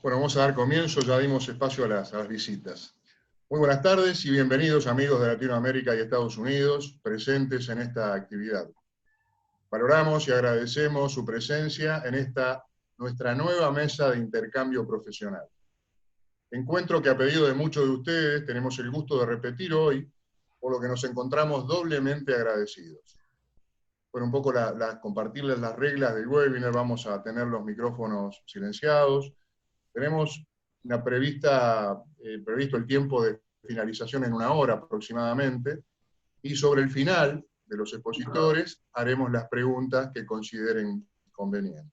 Bueno, vamos a dar comienzo, ya dimos espacio a las visitas. Muy buenas tardes y bienvenidos amigos de Latinoamérica y Estados Unidos presentes en esta actividad. Valoramos y agradecemos su presencia en esta nuestra nueva mesa de intercambio profesional. Encuentro que a pedido de muchos de ustedes tenemos el gusto de repetir hoy, por lo que nos encontramos doblemente agradecidos. Bueno, un poco compartirles las reglas del webinar, vamos a tener los micrófonos silenciados. Tenemos previsto el tiempo de finalización en 1 hora aproximadamente, y sobre el final de los expositores haremos las preguntas que consideren convenientes.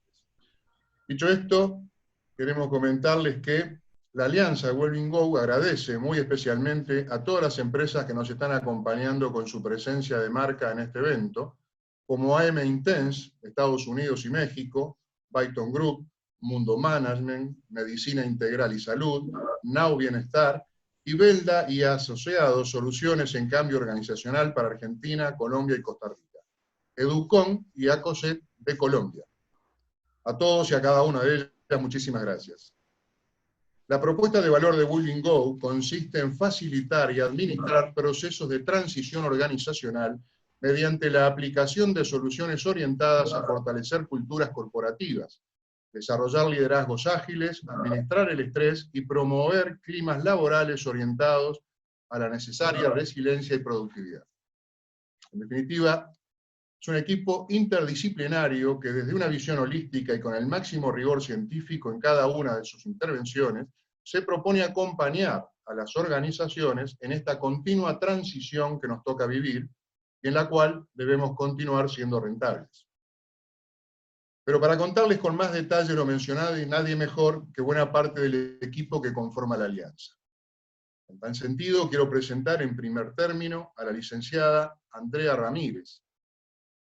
Dicho esto, queremos comentarles que la Alianza WellBeingGo agradece muy especialmente a todas las empresas que nos están acompañando con su presencia de marca en este evento, como AM Intense, Estados Unidos y México, Byton Group, Mundo Management, Medicina Integral y Salud, Now Bienestar, y Belda y Asociados, Soluciones en Cambio Organizacional para Argentina, Colombia y Costa Rica, Educon y ACOSET de Colombia. A todos y a cada una de ellas, muchísimas gracias. La propuesta de valor de WellBeingGo consiste en facilitar y administrar procesos de transición organizacional mediante la aplicación de soluciones orientadas a fortalecer culturas corporativas, desarrollar liderazgos ágiles, administrar el estrés y promover climas laborales orientados a la necesaria resiliencia y productividad. En definitiva, es un equipo interdisciplinario que desde una visión holística y con el máximo rigor científico en cada una de sus intervenciones, se propone acompañar a las organizaciones en esta continua transición que nos toca vivir y en la cual debemos continuar siendo rentables. Pero para contarles con más detalle lo mencionado, y nadie mejor que buena parte del equipo que conforma la alianza. En tal sentido, quiero presentar en primer término a la licenciada Andrea Ramírez.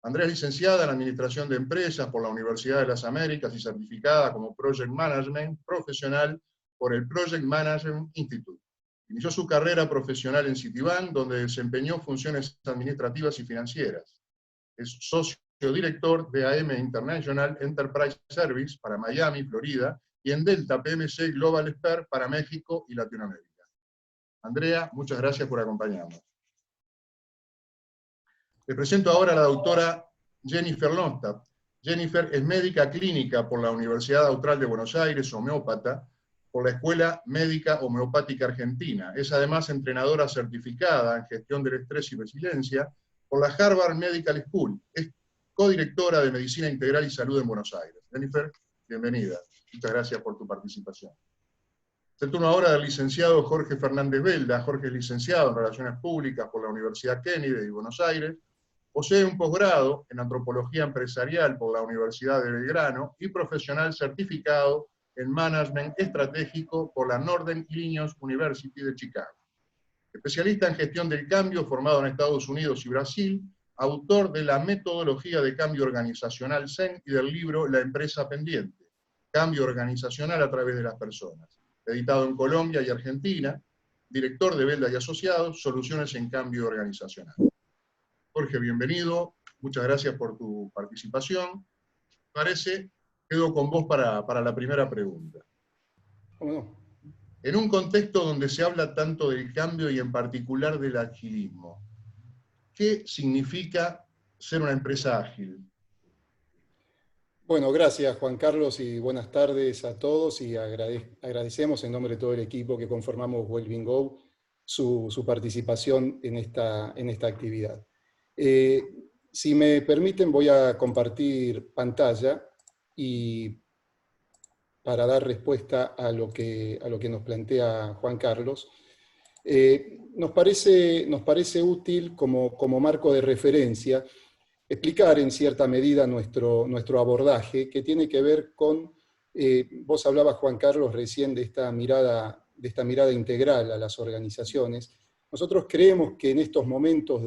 Andrea es licenciada en Administración de Empresas por la Universidad de las Américas y certificada como Project Management profesional por el Project Management Institute. Inició su carrera profesional en Citibank, donde desempeñó funciones administrativas y financieras. Es socio director de AM International Enterprise Service para Miami, Florida, y en Delta PMC Global Expert para México y Latinoamérica. Andrea, muchas gracias por acompañarnos. Le presento ahora a la doctora Jennifer Longstaff. Jennifer es médica clínica por la Universidad Austral de Buenos Aires, homeópata, por la Escuela Médica Homeopática Argentina. Es además entrenadora certificada en gestión del estrés y resiliencia por la Harvard Medical School. Es codirectora de Medicina Integral y Salud en Buenos Aires. Jennifer, bienvenida. Muchas gracias por tu participación. Es el turno ahora del licenciado Jorge Fernández Belda. Jorge es licenciado en Relaciones Públicas por la Universidad Kennedy de Buenos Aires. Posee un posgrado en Antropología Empresarial por la Universidad de Belgrano y profesional certificado en Management Estratégico por la Northern Illinois University de Chicago. Especialista en gestión del cambio, formado en Estados Unidos y Brasil, autor de la metodología de cambio organizacional Zen y del libro La empresa pendiente, cambio organizacional a través de las personas, editado en Colombia y Argentina, director de Belda y Asociados, Soluciones en Cambio Organizacional. Jorge, bienvenido, muchas gracias por tu participación. Parece, quedo con vos para la primera pregunta. ¿Cómo no? En un contexto donde se habla tanto del cambio y en particular del agilismo, ¿qué significa ser una empresa ágil? Bueno, gracias Juan Carlos y buenas tardes a todos y agradecemos en nombre de todo el equipo que conformamos WellBeingGo su participación en esta actividad. Si me permiten voy a compartir pantalla y para dar respuesta a lo que nos plantea Juan Carlos. Nos parece útil como marco de referencia explicar en cierta medida nuestro abordaje, que tiene que ver con, vos hablabas Juan Carlos recién de esta mirada integral a las organizaciones. Nosotros creemos que en estos momentos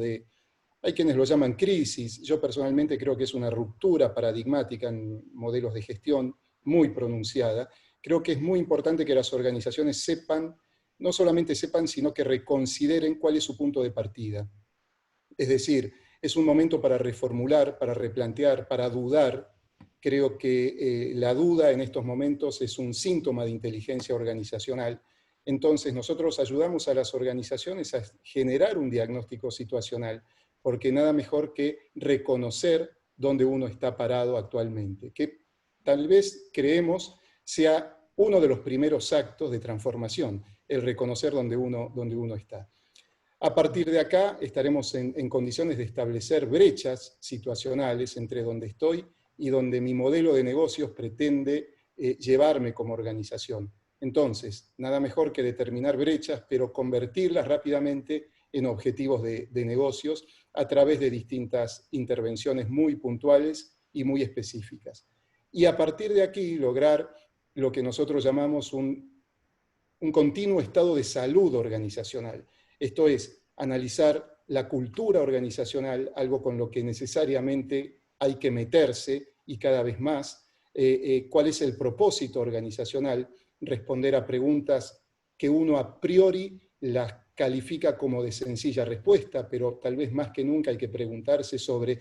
hay quienes lo llaman crisis, yo personalmente creo que es una ruptura paradigmática en modelos de gestión muy pronunciada. Creo que es muy importante que las organizaciones no solamente sepan, sino que reconsideren cuál es su punto de partida. Es decir, es un momento para reformular, para replantear, para dudar Creo que la duda en estos momentos es un síntoma de inteligencia organizacional. Entonces nosotros ayudamos a las organizaciones a generar un diagnóstico situacional, porque nada mejor que reconocer dónde uno está parado actualmente, que tal vez creemos sea uno de los primeros actos de transformación, el reconocer dónde uno está. A partir de acá estaremos en condiciones de establecer brechas situacionales entre donde estoy y donde mi modelo de negocios pretende llevarme como organización. Entonces, nada mejor que determinar brechas, pero convertirlas rápidamente en objetivos de negocios a través de distintas intervenciones muy puntuales y muy específicas. Y a partir de aquí lograr lo que nosotros llamamos un continuo estado de salud organizacional. Esto es, analizar la cultura organizacional, algo con lo que necesariamente hay que meterse y cada vez más, cuál es el propósito organizacional, responder a preguntas que uno a priori las califica como de sencilla respuesta, pero tal vez más que nunca hay que preguntarse sobre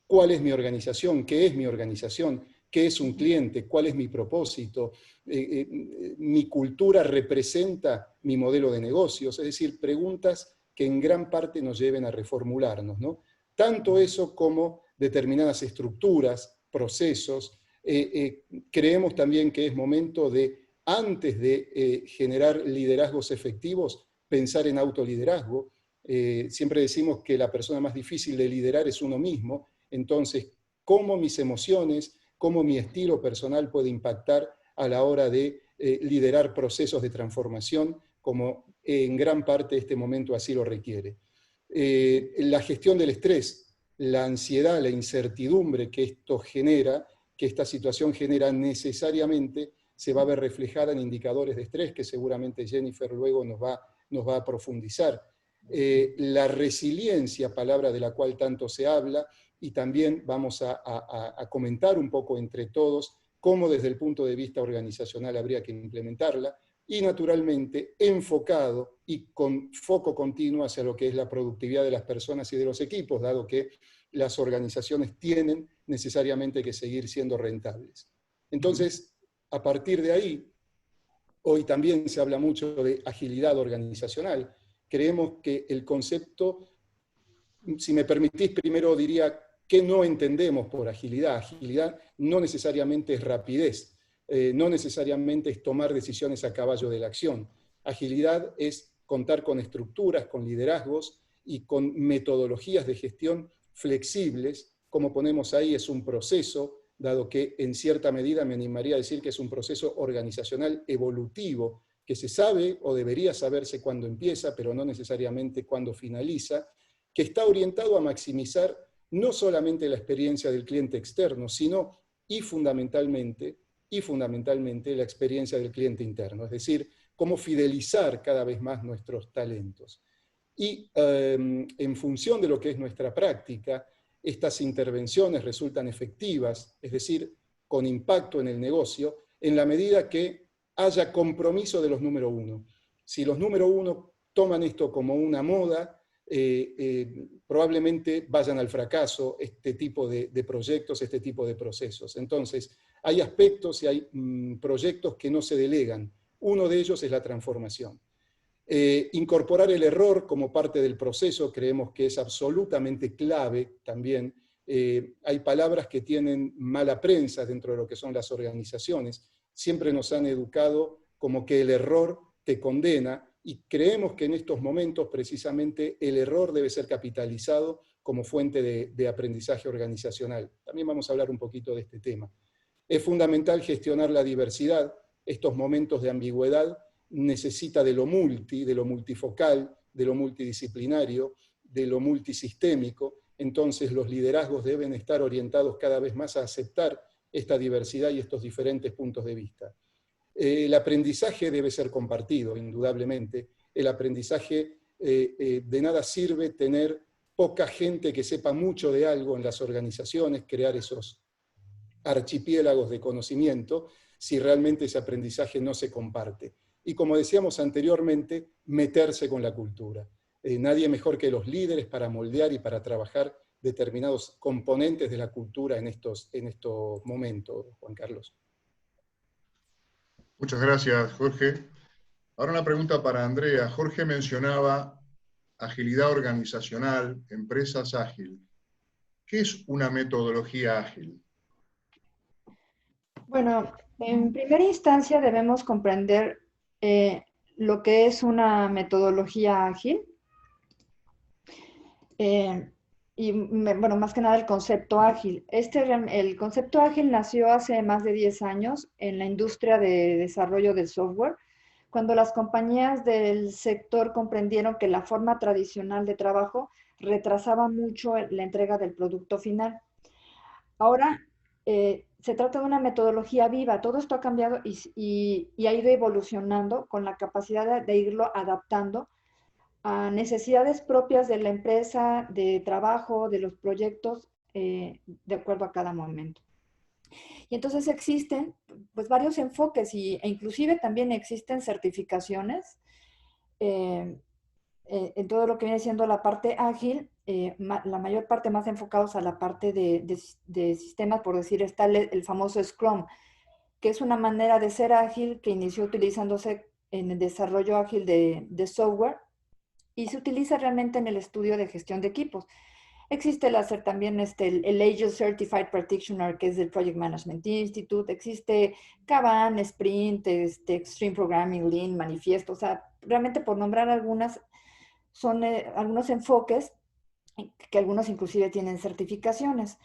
cuál es mi organización, qué es mi organización, qué es un cliente, cuál es mi propósito, mi cultura representa mi modelo de negocios, es decir, preguntas que en gran parte nos lleven a reformularnos, ¿no? Tanto eso como determinadas estructuras, procesos. Creemos también que es momento de, antes de generar liderazgos efectivos, pensar en autoliderazgo. Siempre decimos que la persona más difícil de liderar es uno mismo, entonces, cómo mis emociones, cómo mi estilo personal puede impactar a la hora de liderar procesos de transformación, como en gran parte este momento así lo requiere. La gestión del estrés, la ansiedad, la incertidumbre que esto genera, que esta situación genera necesariamente, se va a ver reflejada en indicadores de estrés, que seguramente Jennifer luego nos va a profundizar. La resiliencia, palabra de la cual tanto se habla, y también vamos a comentar un poco entre todos cómo desde el punto de vista organizacional habría que implementarla, y naturalmente enfocado y con foco continuo hacia lo que es la productividad de las personas y de los equipos, dado que las organizaciones tienen necesariamente que seguir siendo rentables. Entonces, a partir de ahí, hoy también se habla mucho de agilidad organizacional. Creemos que el concepto, si me permitís, primero diría que no entendemos por agilidad. Agilidad no necesariamente es rapidez, no necesariamente es tomar decisiones a caballo de la acción. Agilidad es contar con estructuras, con liderazgos y con metodologías de gestión flexibles. Como ponemos ahí, es un proceso, dado que en cierta medida me animaría a decir que es un proceso organizacional evolutivo, que se sabe o debería saberse cuándo empieza, pero no necesariamente cuándo finaliza, que está orientado a maximizar no solamente la experiencia del cliente externo, sino y fundamentalmente la experiencia del cliente interno, es decir, cómo fidelizar cada vez más nuestros talentos. Y en función de lo que es nuestra práctica, estas intervenciones resultan efectivas, es decir, con impacto en el negocio, en la medida que haya compromiso de los número uno. Si los número uno toman esto como una moda, probablemente vayan al fracaso este tipo de proyectos, este tipo de procesos. Entonces, hay aspectos y hay proyectos que no se delegan. Uno de ellos es la transformación. Incorporar el error como parte del proceso creemos que es absolutamente clave también. Hay palabras que tienen mala prensa dentro de lo que son las organizaciones. Siempre nos han educado como que el error te condena, y creemos que en estos momentos precisamente el error debe ser capitalizado como fuente de aprendizaje organizacional. También vamos a hablar un poquito de este tema. Es fundamental gestionar la diversidad. Estos momentos de ambigüedad necesita de lo multifocal, de lo multidisciplinario, de lo multisistémico. Entonces los liderazgos deben estar orientados cada vez más a aceptar esta diversidad y estos diferentes puntos de vista. El aprendizaje debe ser compartido, indudablemente. El aprendizaje, de nada sirve tener poca gente que sepa mucho de algo en las organizaciones, crear esos archipiélagos de conocimiento, si realmente ese aprendizaje no se comparte. Y como decíamos anteriormente, meterse con la cultura. Nadie mejor que los líderes para moldear y para trabajar determinados componentes de la cultura en estos momentos, Juan Carlos. Muchas gracias, Jorge. Ahora una pregunta para Andrea. Jorge mencionaba agilidad organizacional, empresas ágil. ¿Qué es una metodología ágil? Bueno, en primera instancia debemos comprender lo que es una metodología ágil. Bueno, más que nada el concepto ágil. El concepto ágil nació hace más de 10 años en la industria de desarrollo del software, cuando las compañías del sector comprendieron que la forma tradicional de trabajo retrasaba mucho la entrega del producto final. Ahora se trata de una metodología viva. Todo esto ha cambiado y ha ido evolucionando con la capacidad de irlo adaptando a necesidades propias de la empresa, de trabajo, de los proyectos, de acuerdo a cada momento. Y entonces existen pues varios enfoques e inclusive también existen certificaciones en todo lo que viene siendo la parte ágil, la mayor parte más enfocados a la parte de sistemas, por decir, está el famoso Scrum, que es una manera de ser ágil que inició utilizándose en el desarrollo ágil de software y se utiliza realmente en el estudio de gestión de equipos. Existe también el Agile Certified Practitioner, que es del Project Management Institute. Existe Kanban, Sprint, Extreme Programming, Lean, Manifiesto. O sea, realmente por nombrar algunas, son algunos enfoques que algunos inclusive tienen certificaciones.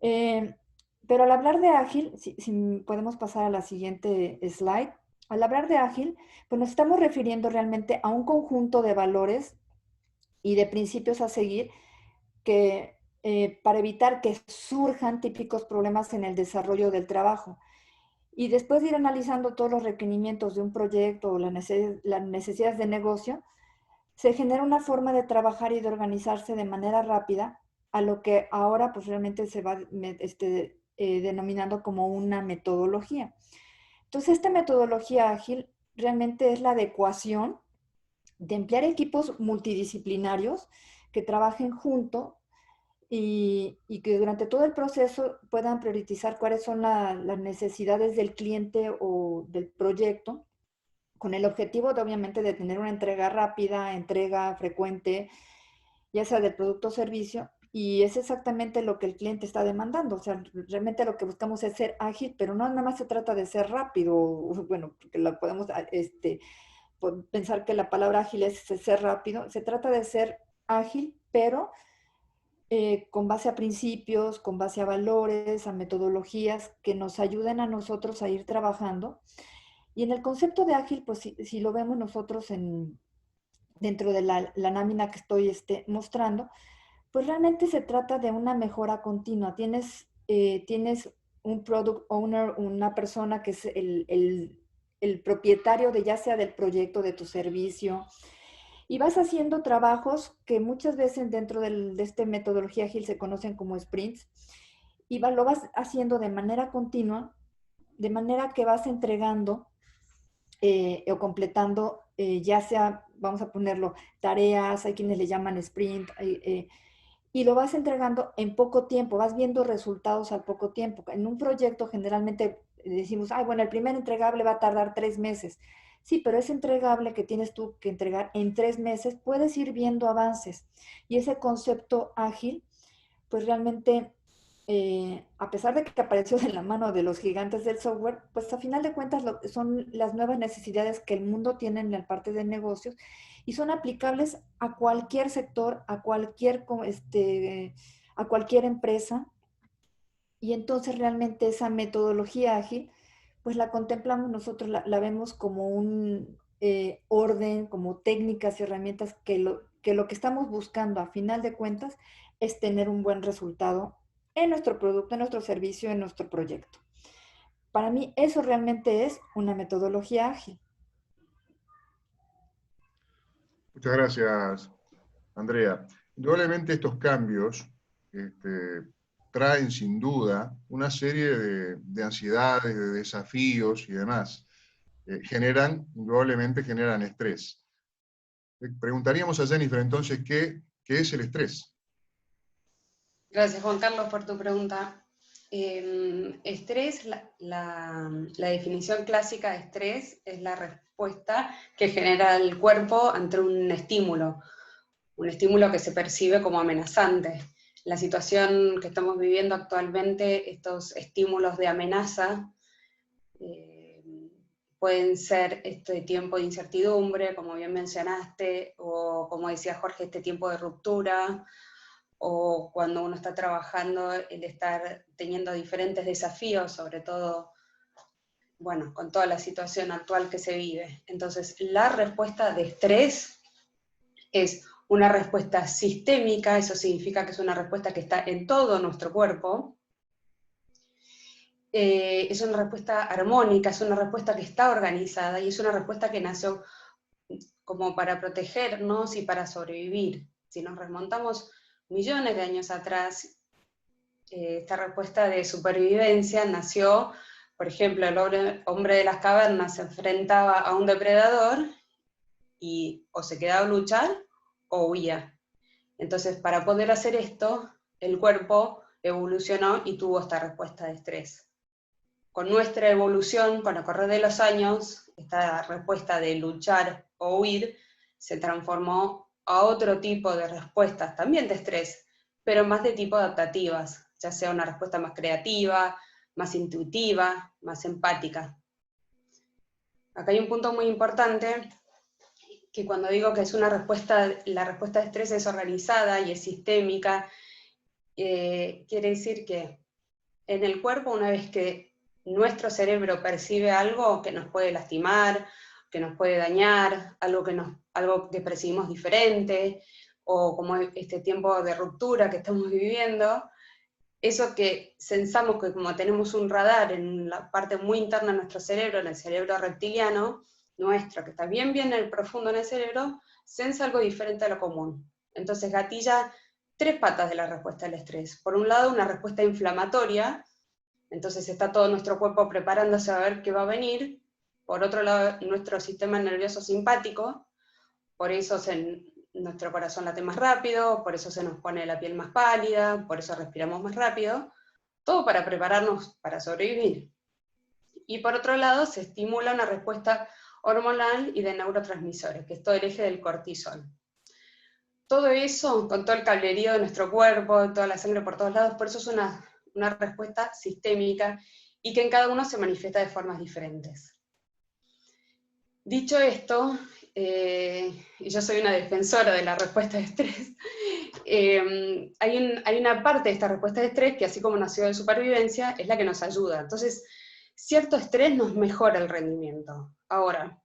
Pero al hablar de ágil, si podemos pasar a la siguiente slide, al hablar de ágil, pues nos estamos refiriendo realmente a un conjunto de valores y de principios a seguir que para evitar que surjan típicos problemas en el desarrollo del trabajo. Y después de ir analizando todos los requerimientos de un proyecto o las necesidades de negocio, se genera una forma de trabajar y de organizarse de manera rápida a lo que ahora pues realmente se va denominando como una metodología. Entonces, esta metodología ágil realmente es la adecuación de emplear equipos multidisciplinarios que trabajen juntos y que durante todo el proceso puedan priorizar cuáles son las necesidades del cliente o del proyecto, con el objetivo de obviamente de tener una entrega rápida, entrega frecuente, ya sea del producto o servicio, y es exactamente lo que el cliente está demandando. O sea, realmente lo que buscamos es ser ágil, pero no nada más se trata de ser rápido, bueno, porque lo podemos pensar que la palabra ágil es ser rápido. Se trata de ser ágil, pero con base a principios, con base a valores, a metodologías que nos ayuden a nosotros a ir trabajando. Y en el concepto de ágil, pues si lo vemos nosotros dentro de la lámina que estoy mostrando, pues realmente se trata de una mejora continua. Tienes un product owner, una persona que es el propietario de ya sea del proyecto, de tu servicio, y vas haciendo trabajos que muchas veces dentro de esta metodología ágil se conocen como sprints, y lo vas haciendo de manera continua, de manera que vas entregando o completando, ya sea, vamos a ponerlo, tareas, hay quienes le llaman sprint, y lo vas entregando en poco tiempo, vas viendo resultados al poco tiempo. En un proyecto generalmente decimos, ay, bueno, el primer entregable va a tardar 3 meses. Sí, pero ese entregable que tienes tú que entregar en 3 meses, puedes ir viendo avances. Y ese concepto ágil, pues realmente, a pesar de que apareció de la mano de los gigantes del software, pues a final de cuentas son las nuevas necesidades que el mundo tiene en la parte de negocios y son aplicables a cualquier sector, a cualquier empresa. Y entonces realmente esa metodología ágil, pues la contemplamos nosotros, la vemos como un orden, como técnicas y herramientas que lo que estamos buscando a final de cuentas es tener un buen resultado en nuestro producto, en nuestro servicio, en nuestro proyecto. Para mí eso realmente es una metodología ágil. Muchas gracias, Andrea. Indudablemente estos cambios traen sin duda una serie de ansiedades, de desafíos y demás. Indudablemente generan estrés. Preguntaríamos a Jennifer entonces, ¿qué es el estrés? Gracias, Juan Carlos, por tu pregunta. Estrés, la definición clásica de estrés es la respuesta que genera el cuerpo ante un estímulo que se percibe como amenazante. La situación que estamos viviendo actualmente, estos estímulos de amenaza, pueden ser este tiempo de incertidumbre, como bien mencionaste, o como decía Jorge, este tiempo de ruptura, o cuando uno está trabajando, el estar teniendo diferentes desafíos, sobre todo, bueno, con toda la situación actual que se vive. Entonces, la respuesta de estrés es una respuesta sistémica, eso significa que es una respuesta que está en todo nuestro cuerpo. Es una respuesta armónica, es una respuesta que está organizada, y es una respuesta que nació como para protegernos y para sobrevivir. Si nos remontamos millones de años atrás, esta respuesta de supervivencia nació, por ejemplo, el hombre de las cavernas se enfrentaba a un depredador y o se quedaba a luchar o huía. Entonces, para poder hacer esto, el cuerpo evolucionó y tuvo esta respuesta de estrés. Con nuestra evolución, con el correr de los años, esta respuesta de luchar o huir se transformó a otro tipo de respuestas, también de estrés, pero más de tipo adaptativas, ya sea una respuesta más creativa, más intuitiva, más empática. Acá hay un punto muy importante, que cuando digo que es una respuesta, la respuesta de estrés es organizada y es sistémica, quiere decir que en el cuerpo, una vez que nuestro cerebro percibe algo que nos puede lastimar, que nos puede dañar, algo que percibimos diferente, o como este tiempo de ruptura que estamos viviendo, eso que sensamos que como tenemos un radar en la parte muy interna de nuestro cerebro, en el cerebro reptiliano, nuestro, que está bien en el profundo en el cerebro, sensa algo diferente a lo común. Entonces gatilla 3 patas de la respuesta al estrés. Por un lado, una respuesta inflamatoria, entonces está todo nuestro cuerpo preparándose a ver qué va a venir. Por otro lado, nuestro sistema nervioso simpático, por eso nuestro corazón late más rápido, por eso se nos pone la piel más pálida, por eso respiramos más rápido, todo para prepararnos para sobrevivir. Y por otro lado, se estimula una respuesta hormonal y de neurotransmisores, que es todo el eje del cortisol. Todo eso, con todo el cablerío de nuestro cuerpo, toda la sangre por todos lados, por eso es una respuesta sistémica y que en cada uno se manifiesta de formas diferentes. Dicho esto, y yo soy una defensora de la respuesta de estrés, hay una parte de esta respuesta de estrés que, así como nació de supervivencia, es la que nos ayuda. Entonces, cierto estrés nos mejora el rendimiento. Ahora,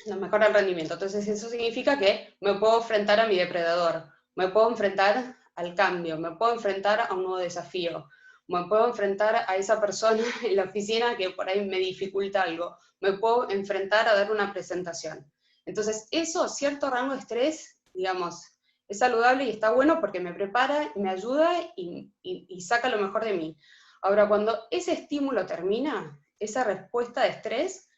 nos mejora el rendimiento. Entonces eso significa que me puedo enfrentar a mi depredador, me puedo enfrentar al cambio, me puedo enfrentar a un nuevo desafío, me puedo enfrentar a esa persona en la oficina que por ahí me dificulta algo, me puedo enfrentar a dar una presentación. Entonces eso, cierto rango de estrés, digamos, es saludable y está bueno porque me prepara, me ayuda y saca lo mejor de mí. Ahora, cuando ese estímulo termina, esa respuesta de estrés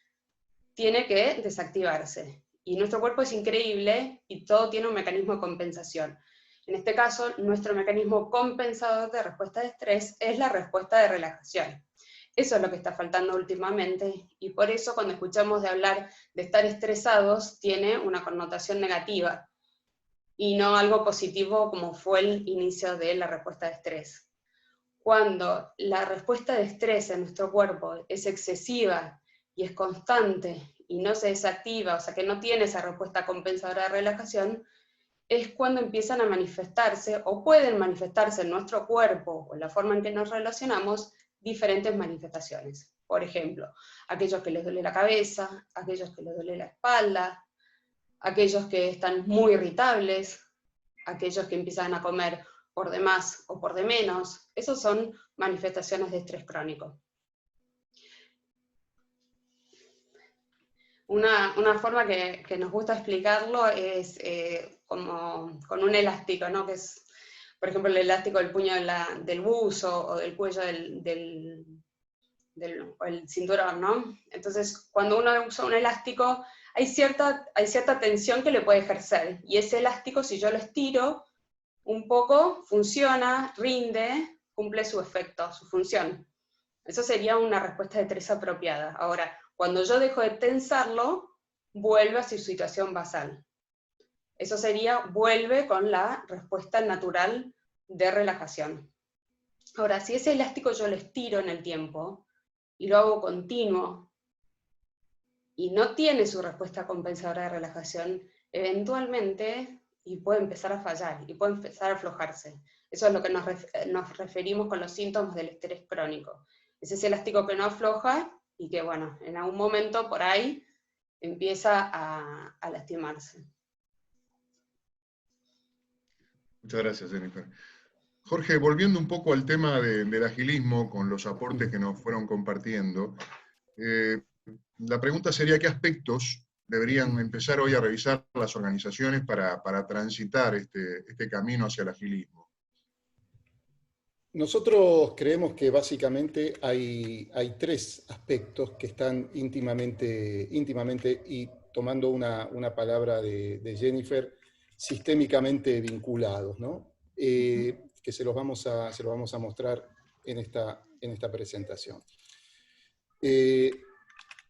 tiene que desactivarse. Y nuestro cuerpo es increíble y todo tiene un mecanismo de compensación. En este caso, nuestro mecanismo compensador de respuesta de estrés es la respuesta de relajación. Eso es lo que está faltando últimamente, y por eso cuando escuchamos de hablar de estar estresados, tiene una connotación negativa, y no algo positivo como fue el inicio de la respuesta de estrés. Cuando la respuesta de estrés en nuestro cuerpo es excesiva y es constante y no se desactiva, o sea que no tiene esa respuesta compensadora de relajación, es cuando empiezan a manifestarse, o pueden manifestarse en nuestro cuerpo, o en la forma en que nos relacionamos, diferentes manifestaciones. Por ejemplo, aquellos que les duele la cabeza, aquellos que les duele la espalda, aquellos que están muy irritables, aquellos que empiezan a comer por de más o por de menos. Esos son manifestaciones de estrés crónico. Una forma que nos gusta explicarlo es como con un elástico, ¿no? Que es, por ejemplo, el elástico del puño del buzo o del cuello o el cinturón, ¿no? Entonces, cuando uno usa un elástico, hay cierta tensión que le puede ejercer, y ese elástico, si yo lo estiro, un poco funciona, rinde, cumple su efecto, su función. Eso sería una respuesta de estrés apropiada. Ahora, cuando yo dejo de tensarlo, vuelve a su situación basal. Eso sería, vuelve con la respuesta natural de relajación. Ahora, si ese elástico yo lo estiro en el tiempo, y lo hago continuo, y no tiene su respuesta compensadora de relajación, eventualmente y puede empezar a fallar, y puede empezar a aflojarse. Eso es lo que nos referimos con los síntomas del estrés crónico. Es ese elástico que no afloja, y que bueno, en algún momento por ahí empieza a lastimarse. Muchas gracias, Jennifer. Jorge, volviendo un poco al tema del agilismo, con los aportes que nos fueron compartiendo, la pregunta sería: ¿qué aspectos deberían empezar hoy a revisar las organizaciones para transitar este camino hacia el agilismo? Nosotros creemos que básicamente hay tres aspectos que están íntimamente y tomando una palabra de Jennifer, sistémicamente vinculados, ¿no? Que se los vamos a mostrar en esta presentación.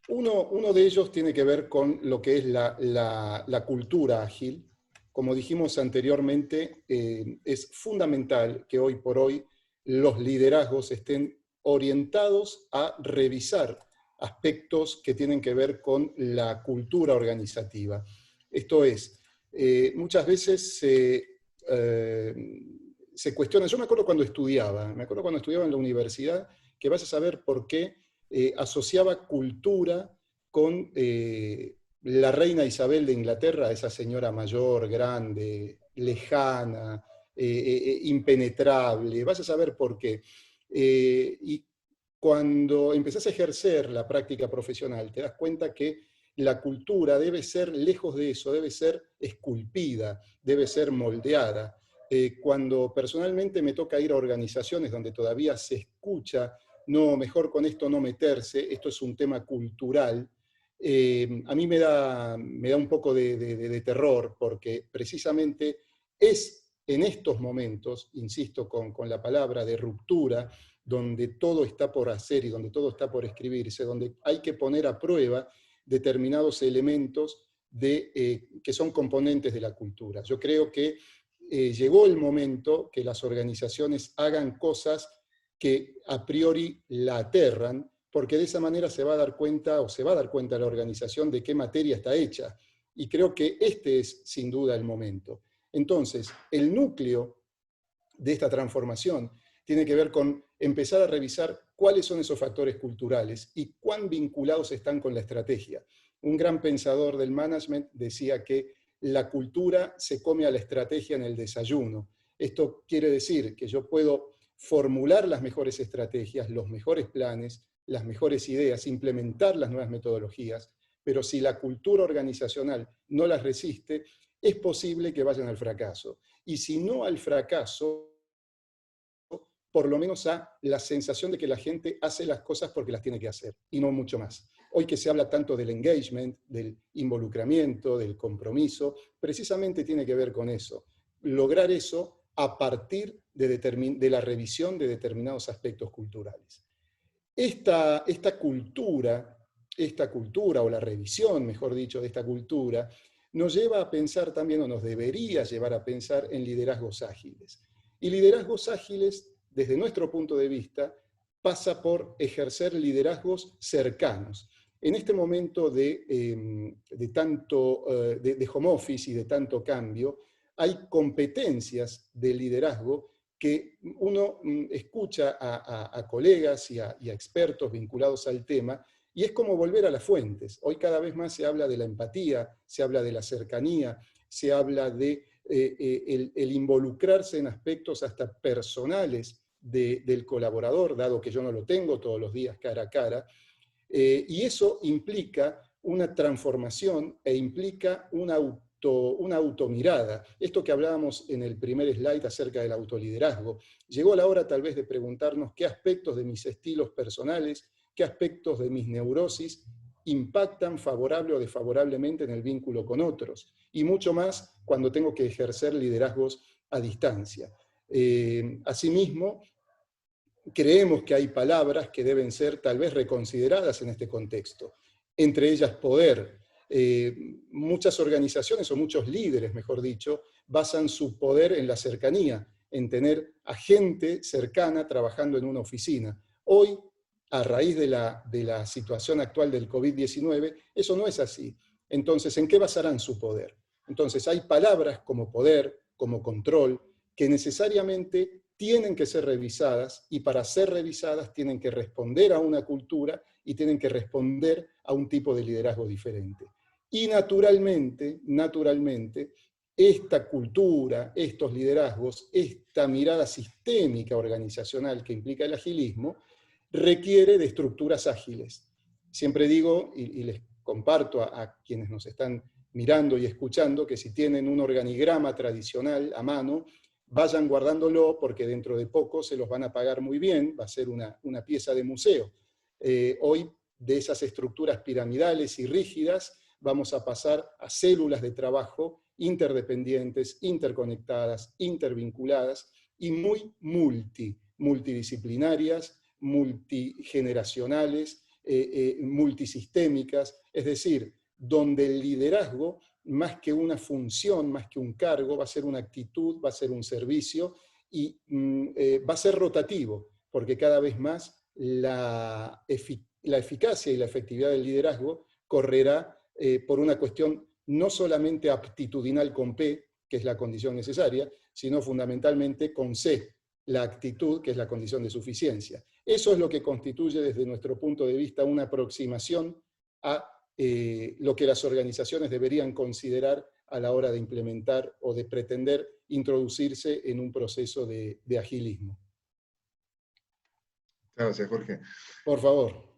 Uno de ellos tiene que ver con lo que es la cultura ágil. Como dijimos anteriormente, es fundamental que hoy por hoy los liderazgos estén orientados a revisar aspectos que tienen que ver con la cultura organizativa. Esto es, muchas veces se cuestiona. Yo me acuerdo cuando estudiaba en la universidad, que vas a saber por qué asociaba cultura con la reina Isabel de Inglaterra, esa señora mayor, grande, lejana, impenetrable. Vas a saber por qué. Y cuando empezás a ejercer la práctica profesional, te das cuenta que la cultura debe ser, lejos de eso, debe ser esculpida, debe ser moldeada. Cuando personalmente me toca ir a organizaciones donde todavía se escucha, no, mejor con esto no meterse, esto es un tema cultural, a mí me da un poco de terror, porque precisamente es en estos momentos, insisto con la palabra de ruptura, donde todo está por hacer y donde todo está por escribirse, donde hay que poner a prueba determinados elementos que son componentes de la cultura. Yo creo que llegó el momento que las organizaciones hagan cosas que a priori la aterran, porque de esa manera se va a dar cuenta la organización de qué materia está hecha. Y creo que este es sin duda el momento. Entonces, el núcleo de esta transformación tiene que ver con empezar a revisar cuáles son esos factores culturales y cuán vinculados están con la estrategia. Un gran pensador del management decía que la cultura se come a la estrategia en el desayuno. Esto quiere decir que yo puedo formular las mejores estrategias, los mejores planes, las mejores ideas, implementar las nuevas metodologías, pero si la cultura organizacional no las resiste, es posible que vayan al fracaso. Y si no al fracaso, por lo menos a la sensación de que la gente hace las cosas porque las tiene que hacer, y no mucho más. Hoy que se habla tanto del engagement, del involucramiento, del compromiso, precisamente tiene que ver con eso. Lograr eso a partir de la revisión de determinados aspectos culturales. Esta cultura, o la revisión, mejor dicho, de esta cultura, nos lleva a pensar también, o nos debería llevar a pensar en liderazgos ágiles. Y liderazgos ágiles, desde nuestro punto de vista, pasa por ejercer liderazgos cercanos. En este momento de home office y de tanto cambio, hay competencias de liderazgo que uno escucha a colegas y a expertos vinculados al tema, y es como volver a las fuentes. Hoy cada vez más se habla de la empatía, se habla de la cercanía, se habla de el involucrarse en aspectos hasta personales del colaborador, dado que yo no lo tengo todos los días cara a cara, y eso implica una transformación e implica una automirada. Esto que hablábamos en el primer slide acerca del autoliderazgo. Llegó la hora tal vez de preguntarnos qué aspectos de mis estilos personales, qué aspectos de mis neurosis impactan favorable o desfavorablemente en el vínculo con otros. Y mucho más cuando tengo que ejercer liderazgos a distancia. Asimismo, creemos que hay palabras que deben ser tal vez reconsideradas en este contexto, entre ellas poder. Muchas organizaciones, o muchos líderes, mejor dicho, basan su poder en la cercanía, en tener a gente cercana trabajando en una oficina. Hoy, a raíz de la situación actual del COVID-19, eso no es así. Entonces, ¿en qué basarán su poder? Entonces, hay palabras como poder, como control, que necesariamente tienen que ser revisadas, y para ser revisadas tienen que responder a una cultura y tienen que responder a un tipo de liderazgo diferente. Y naturalmente, esta cultura, estos liderazgos, esta mirada sistémica organizacional que implica el agilismo, requiere de estructuras ágiles. Siempre digo, y les comparto a quienes nos están mirando y escuchando, que si tienen un organigrama tradicional a mano, vayan guardándolo, porque dentro de poco se los van a pagar muy bien, va a ser una pieza de museo. Hoy, de esas estructuras piramidales y rígidas, vamos a pasar a células de trabajo interdependientes, interconectadas, intervinculadas y muy multidisciplinarias, multigeneracionales, multisistémicas, es decir, donde el liderazgo, más que una función, más que un cargo, va a ser una actitud, va a ser un servicio, y va a ser rotativo, porque cada vez más la eficacia y la efectividad del liderazgo correrá por una cuestión no solamente aptitudinal con P, que es la condición necesaria, sino fundamentalmente con C, la actitud, que es la condición de suficiencia. Eso es lo que constituye, desde nuestro punto de vista, una aproximación a lo que las organizaciones deberían considerar a la hora de implementar o de pretender introducirse en un proceso de agilismo. Gracias, Jorge. Por favor.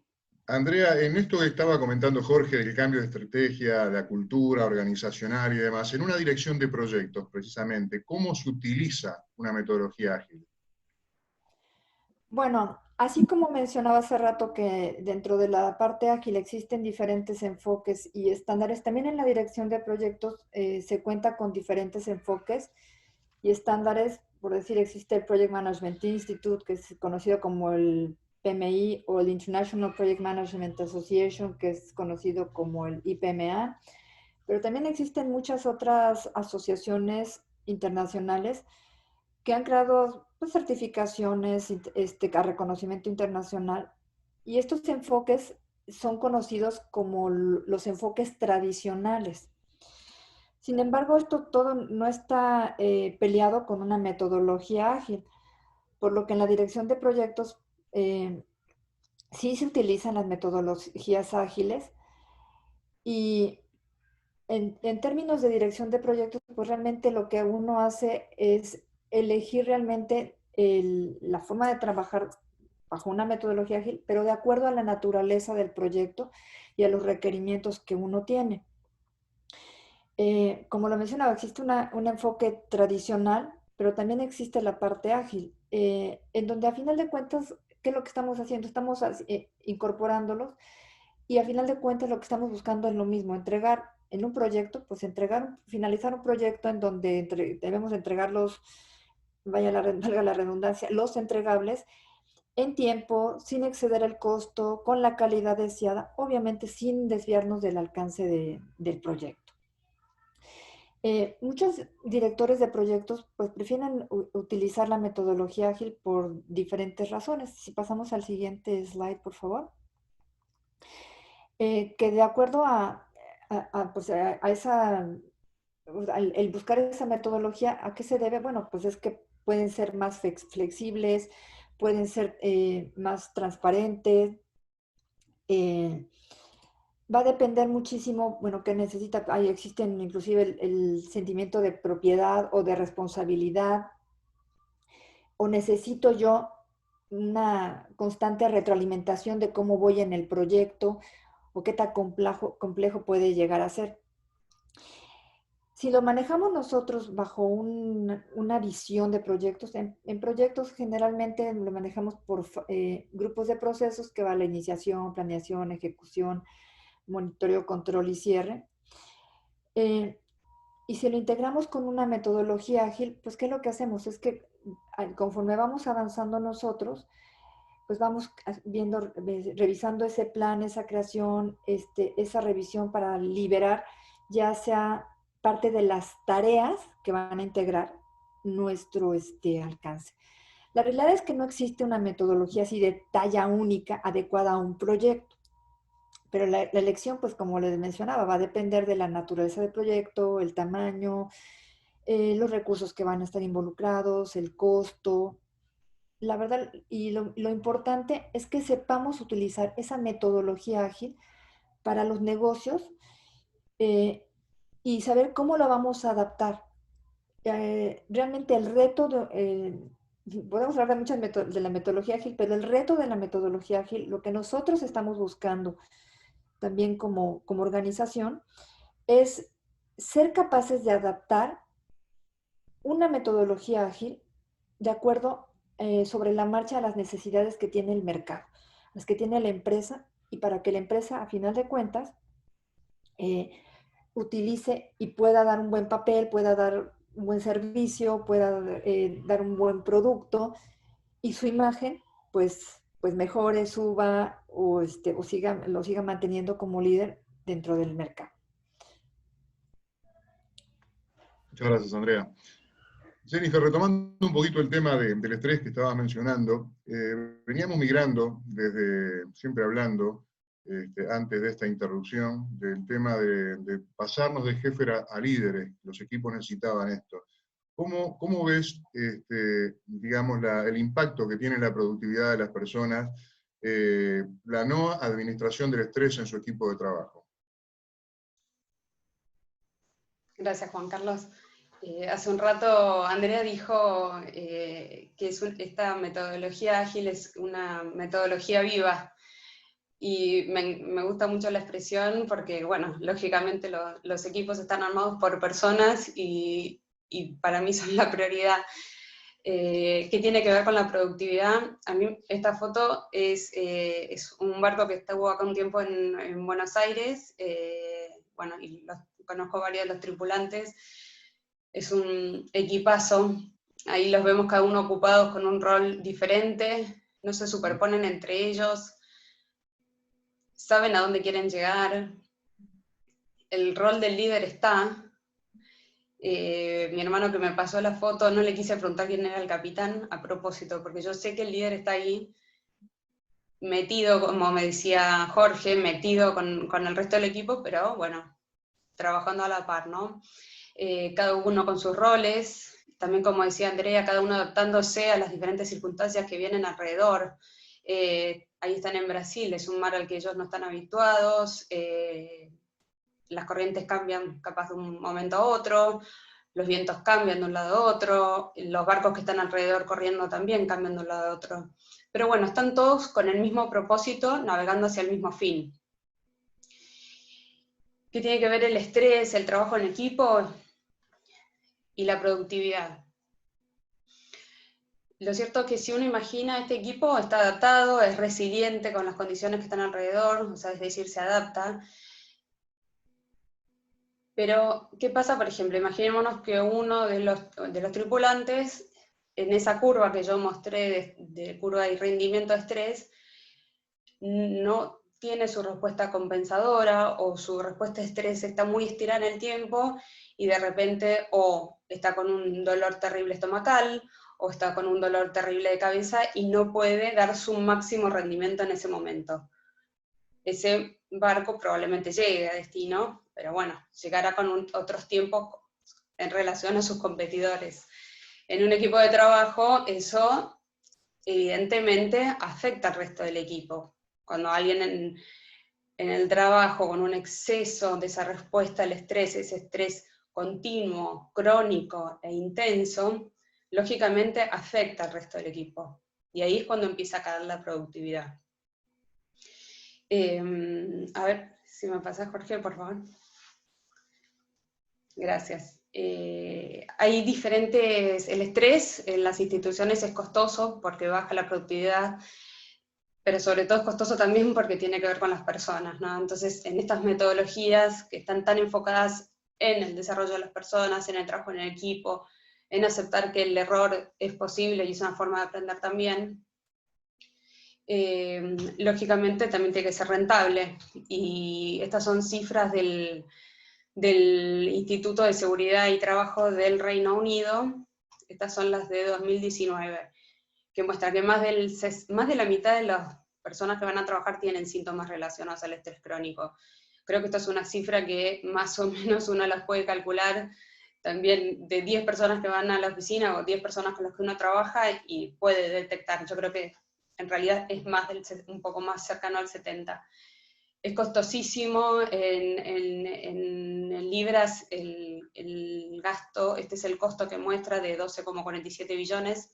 Andrea, en esto que estaba comentando Jorge, del cambio de estrategia, de la cultura organizacional y demás, en una dirección de proyectos, precisamente, ¿cómo se utiliza una metodología ágil? Bueno, así como mencionaba hace rato que dentro de la parte ágil existen diferentes enfoques y estándares, también en la dirección de proyectos se cuenta con diferentes enfoques y estándares. Por decir, existe el Project Management Institute, que es conocido como el PMI, o el International Project Management Association, que es conocido como el IPMA, pero también existen muchas otras asociaciones internacionales que han creado pues, certificaciones a reconocimiento internacional, y estos enfoques son conocidos como los enfoques tradicionales. Sin embargo, esto todo no está peleado con una metodología ágil, por lo que en la dirección de proyectos sí se utilizan las metodologías ágiles, y en términos de dirección de proyectos, pues realmente lo que uno hace es elegir realmente la forma de trabajar bajo una metodología ágil, pero de acuerdo a la naturaleza del proyecto y a los requerimientos que uno tiene. Como lo mencionaba, existe un enfoque tradicional, pero también existe la parte ágil, en donde a final de cuentas, ¿qué es lo que estamos haciendo? Estamos incorporándolos, y a final de cuentas lo que estamos buscando es lo mismo: entregar en un proyecto, pues finalizar un proyecto en donde debemos entregarlos, valga la redundancia, los entregables en tiempo, sin exceder el costo, con la calidad deseada, obviamente sin desviarnos del alcance del proyecto. Muchos directores de proyectos pues prefieren utilizar la metodología ágil por diferentes razones. Si pasamos al siguiente slide, por favor. Que de acuerdo el buscar esa metodología, ¿a qué se debe? Bueno, pues es que pueden ser más flexibles, pueden ser más transparentes. Va a depender muchísimo, bueno, qué necesita. Ahí existen inclusive el sentimiento de propiedad o de responsabilidad, o necesito yo una constante retroalimentación de cómo voy en el proyecto, o qué tan complejo puede llegar a ser. Si lo manejamos nosotros bajo una visión de proyectos, en proyectos generalmente lo manejamos por grupos de procesos, que va la iniciación, planeación, ejecución, monitoreo, control y cierre. Y si lo integramos con una metodología ágil, pues ¿qué es lo que hacemos? Es que conforme vamos avanzando nosotros, pues vamos viendo, revisando ese plan, esa creación, esa revisión para liberar ya sea parte de las tareas que van a integrar nuestro alcance. La realidad es que no existe una metodología así de talla única adecuada a un proyecto, pero la elección, pues como les mencionaba, va a depender de la naturaleza del proyecto, el tamaño, los recursos que van a estar involucrados, el costo. La verdad, y lo importante es que sepamos utilizar esa metodología ágil para los negocios eh, y saber cómo lo vamos a adaptar. Realmente el reto, podemos hablar de muchas de la metodología ágil, pero el reto de la metodología ágil, lo que nosotros estamos buscando también como organización, es ser capaces de adaptar una metodología ágil de acuerdo sobre la marcha a las necesidades que tiene el mercado, las que tiene la empresa, y para que la empresa, a final de cuentas, utilice y pueda dar un buen papel, pueda dar un buen servicio, pueda dar un buen producto, y su imagen, pues mejore, suba o lo siga manteniendo como líder dentro del mercado. Muchas gracias, Andrea. Jennifer, retomando un poquito el tema del estrés que estabas mencionando, veníamos migrando desde, siempre hablando, antes de esta interrupción, del tema de pasarnos de jefe a líderes. Los equipos necesitaban esto. ¿Cómo ves, digamos, el impacto que tiene la productividad de las personas, la no administración del estrés en su equipo de trabajo? Gracias, Juan Carlos. Hace un rato Andrea dijo que esta metodología ágil es una metodología viva, y me gusta mucho la expresión porque, bueno, lógicamente los equipos están armados por personas y para mí son la prioridad. ¿Qué tiene que ver con la productividad? A mí esta foto es un barco que estuvo acá un tiempo en Buenos Aires, bueno, y conozco varios de los tripulantes. Es un equipazo, ahí los vemos cada uno ocupados con un rol diferente, no se superponen entre ellos, saben a dónde quieren llegar, el rol del líder está. Mi hermano que me pasó la foto, no le quise preguntar quién era el capitán a propósito, porque yo sé que el líder está ahí, metido, como me decía Jorge, metido con el resto del equipo, pero bueno, trabajando a la par, ¿no? Cada uno con sus roles, también como decía Andrea, cada uno adaptándose a las diferentes circunstancias que vienen alrededor. Ahí están en Brasil, es un mar al que ellos no están habituados, las corrientes cambian capaz de un momento a otro, los vientos cambian de un lado a otro, los barcos que están alrededor corriendo también cambian de un lado a otro. Pero bueno, están todos con el mismo propósito, navegando hacia el mismo fin. ¿Qué tiene que ver el estrés, el trabajo en equipo y la productividad? Lo cierto es que si uno imagina este equipo, está adaptado, es resiliente con las condiciones que están alrededor, o sea, es decir, se adapta. Pero, ¿qué pasa, por ejemplo? Imaginémonos que uno de los tripulantes, en esa curva que yo mostré de curva de rendimiento de estrés, no tiene su respuesta compensadora, o su respuesta de estrés está muy estirada en el tiempo, y de repente o está con un dolor terrible estomacal, o está con un dolor terrible de cabeza, y no puede dar su máximo rendimiento en ese momento. Ese barco probablemente llegue a destino, pero bueno, llegará con otros tiempos en relación a sus competidores. En un equipo de trabajo, eso evidentemente afecta al resto del equipo. Cuando alguien en el trabajo con un exceso de esa respuesta al estrés, ese estrés continuo, crónico e intenso, lógicamente afecta al resto del equipo. Y ahí es cuando empieza a caer la productividad. A ver, si me pasas, Jorge, por favor. Gracias. Hay diferentes, el estrés en las instituciones es costoso porque baja la productividad, pero sobre todo es costoso también porque tiene que ver con las personas, ¿no? Entonces, en estas metodologías que están tan enfocadas en el desarrollo de las personas, en el trabajo en el equipo, en aceptar que el error es posible y es una forma de aprender también. Lógicamente también tiene que ser rentable, y estas son cifras del Instituto de Seguridad y Trabajo del Reino Unido. Estas son las de 2019, que muestra que más de la mitad de las personas que van a trabajar tienen síntomas relacionados al estrés crónico. Creo que esta es una cifra que más o menos uno las puede calcular también de 10 personas que van a la oficina o 10 personas con las que uno trabaja y puede detectar. Yo creo que en realidad es un poco más cercano al 70%. Es costosísimo, en libras el gasto, este es el costo que muestra de 12,47 billones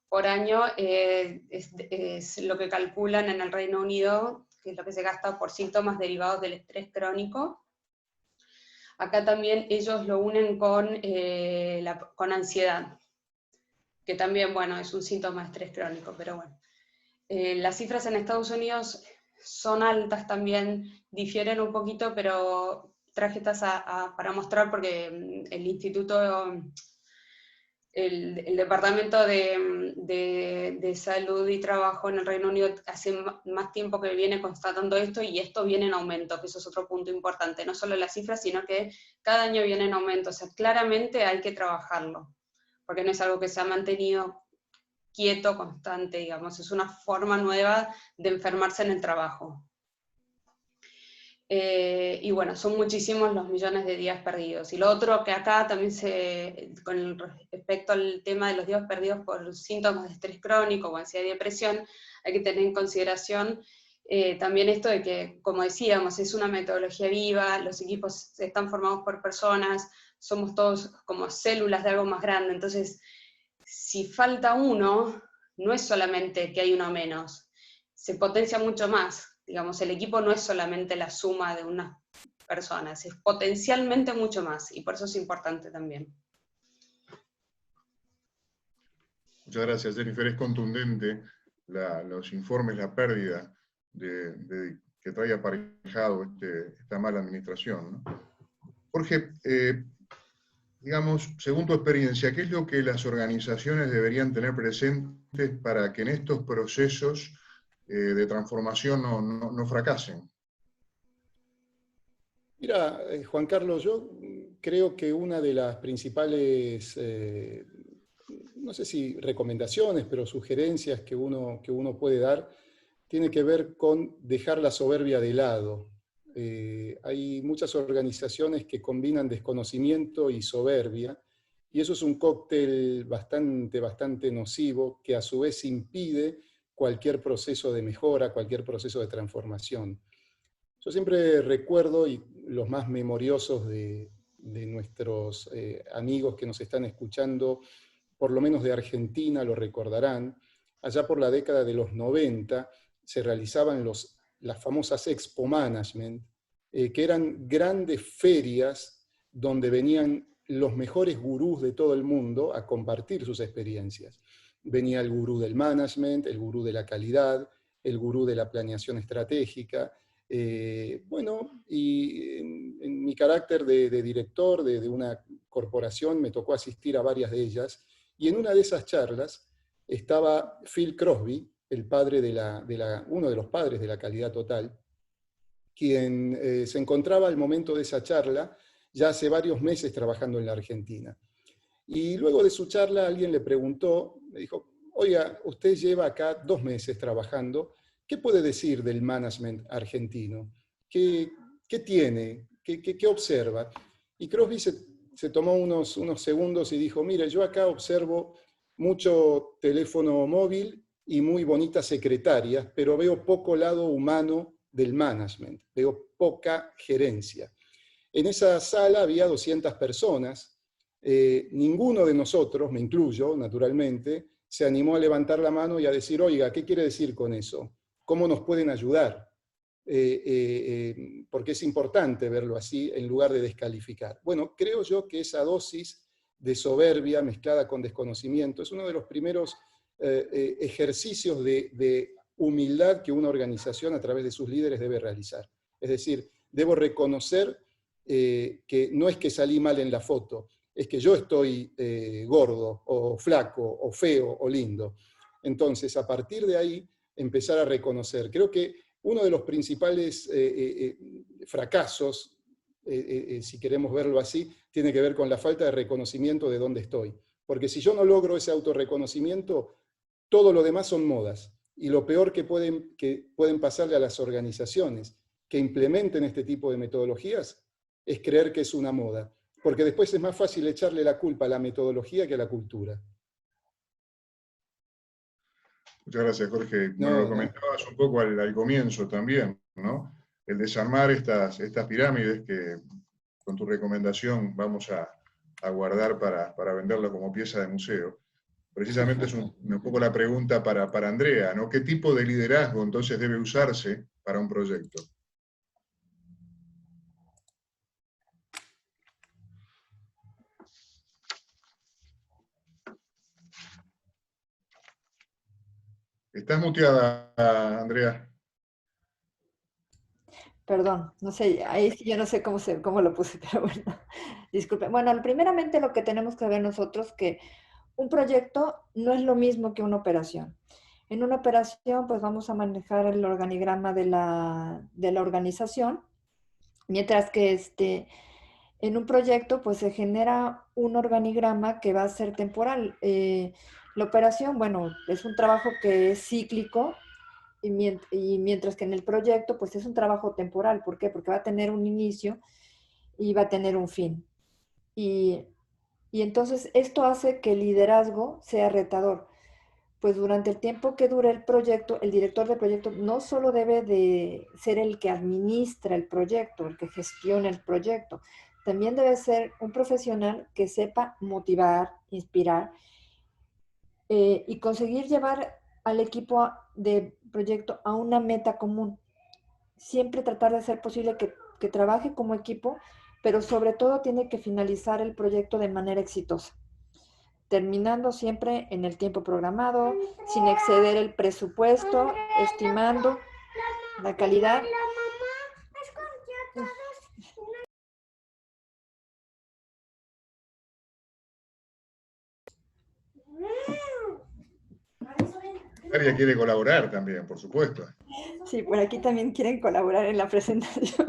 por año, es lo que calculan en el Reino Unido, que es lo que se gasta por síntomas derivados del estrés crónico. Acá también ellos lo unen con ansiedad, que también, bueno, es un síntoma de estrés crónico, pero bueno. Las cifras en Estados Unidos son altas también, difieren un poquito, pero traje estas para mostrar porque el Departamento de Salud y Trabajo en el Reino Unido hace más tiempo que viene constatando esto, y esto viene en aumento, que eso es otro punto importante, no solo las cifras, sino que cada año viene en aumento, o sea, claramente hay que trabajarlo, porque no es algo que se ha mantenido quieto, constante, digamos, es una forma nueva de enfermarse en el trabajo. Y bueno, son muchísimos los millones de días perdidos. Y lo otro que acá también con respecto al tema de los días perdidos por síntomas de estrés crónico o ansiedad y depresión, hay que tener en consideración también esto de que, como decíamos, es una metodología viva, los equipos están formados por personas, somos todos como células de algo más grande, entonces si falta uno, no es solamente que hay uno menos, se potencia mucho más. Digamos, el equipo no es solamente la suma de unas personas, es potencialmente mucho más, y por eso es importante también. Muchas gracias, Jennifer. Es contundente los informes, la pérdida que trae aparejado esta mala administración, ¿no? Jorge, digamos, según tu experiencia, ¿qué es lo que las organizaciones deberían tener presentes para que en estos procesos de transformación no fracasen? Mira, Juan Carlos, yo creo que una de las principales, no sé si recomendaciones, pero sugerencias que uno puede dar, tiene que ver con dejar la soberbia de lado. Hay muchas organizaciones que combinan desconocimiento y soberbia, y eso es un cóctel bastante nocivo, que a su vez impide cualquier proceso de mejora, cualquier proceso de transformación. Yo siempre recuerdo, y los más memoriosos de nuestros amigos que nos están escuchando, por lo menos de Argentina, lo recordarán, allá por la década de los 90 se realizaban las famosas Expo Management, que eran grandes ferias donde venían los mejores gurús de todo el mundo a compartir sus experiencias. Venía el gurú del management, el gurú de la calidad, el gurú de la planeación estratégica. Bueno, y en mi carácter de director de una corporación me tocó asistir a varias de ellas, y en una de esas charlas estaba Phil Crosby, el padre uno de los padres de la calidad total, quien se encontraba al momento de esa charla ya hace varios meses trabajando en la Argentina. Y luego de su charla alguien le preguntó, le dijo, oiga, usted lleva acá 2 meses trabajando, ¿qué puede decir del management argentino? ¿Qué tiene? ¿Qué observa? Y Crosby se tomó unos segundos y dijo, mire, yo acá observo mucho teléfono móvil y muy bonitas secretarias, pero veo poco lado humano del management, veo poca gerencia. En esa sala había 200 personas, ninguno de nosotros, me incluyo naturalmente, se animó a levantar la mano y a decir, oiga, ¿qué quiere decir con eso? ¿Cómo nos pueden ayudar? Porque es importante verlo así en lugar de descalificar. Bueno, creo yo que esa dosis de soberbia mezclada con desconocimiento es uno de los primeros ejercicios de humildad que una organización a través de sus líderes debe realizar. Es decir, debo reconocer que no es que salí mal en la foto, es que yo estoy gordo, o flaco, o feo, o lindo. Entonces, a partir de ahí, empezar a reconocer. Creo que uno de los principales fracasos, si queremos verlo así, tiene que ver con la falta de reconocimiento de dónde estoy. Porque si yo no logro ese autorreconocimiento, todo lo demás son modas. Y lo peor que pueden pasarle a las organizaciones que implementen este tipo de metodologías es creer que es una moda. Porque después es más fácil echarle la culpa a la metodología que a la cultura. Muchas gracias, Jorge. Bueno, lo comentabas un poco al comienzo también, ¿no? El desarmar estas pirámides que con tu recomendación vamos a guardar para venderlo como pieza de museo. Precisamente es un poco la pregunta para Andrea, ¿no? ¿Qué tipo de liderazgo entonces debe usarse para un proyecto? Estás muteada, Andrea. Perdón, no sé, ahí sí yo no sé cómo lo puse, pero bueno, disculpen. Bueno, primeramente lo que tenemos que ver nosotros que un proyecto no es lo mismo que una operación. En una operación, pues vamos a manejar el organigrama de la organización, mientras que en un proyecto, pues se genera un organigrama que va a ser temporal. La operación, bueno, es un trabajo que es cíclico y mientras que en el proyecto, pues es un trabajo temporal. ¿Por qué? Porque va a tener un inicio y va a tener un fin. Y entonces esto hace que el liderazgo sea retador. Pues durante el tiempo que dure el proyecto, el director del proyecto no solo debe de ser el que administra el proyecto, el que gestiona el proyecto, también debe ser un profesional que sepa motivar, inspirar y conseguir llevar al equipo de proyecto a una meta común. Siempre tratar de hacer posible que trabaje como equipo, pero sobre todo tiene que finalizar el proyecto de manera exitosa, terminando siempre en el tiempo programado, sin exceder el presupuesto, estimando la calidad. María quiere colaborar también, por supuesto. Sí, por aquí también quieren colaborar en la presentación.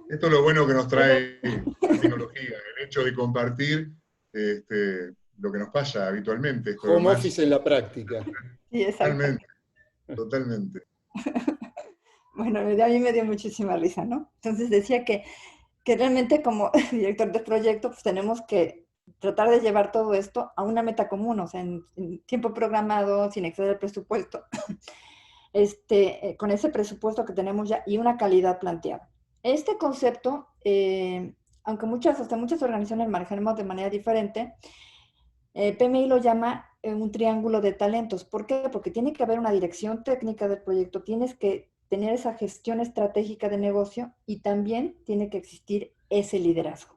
Esto es lo bueno que nos trae la tecnología, el hecho de compartir lo que nos pasa habitualmente. Home office en la práctica. Sí, exactamente. Totalmente. Bueno, a mí me dio muchísima risa, ¿no? Entonces decía que realmente como director de proyecto, pues tenemos que tratar de llevar todo esto a una meta común, o sea, en tiempo programado, sin exceder el presupuesto, con ese presupuesto que tenemos ya y una calidad planteada. Este concepto, aunque muchas organizaciones manejamos de manera diferente, PMI lo llama un triángulo de talentos. ¿Por qué? Porque tiene que haber una dirección técnica del proyecto, tienes que tener esa gestión estratégica de negocio y también tiene que existir ese liderazgo.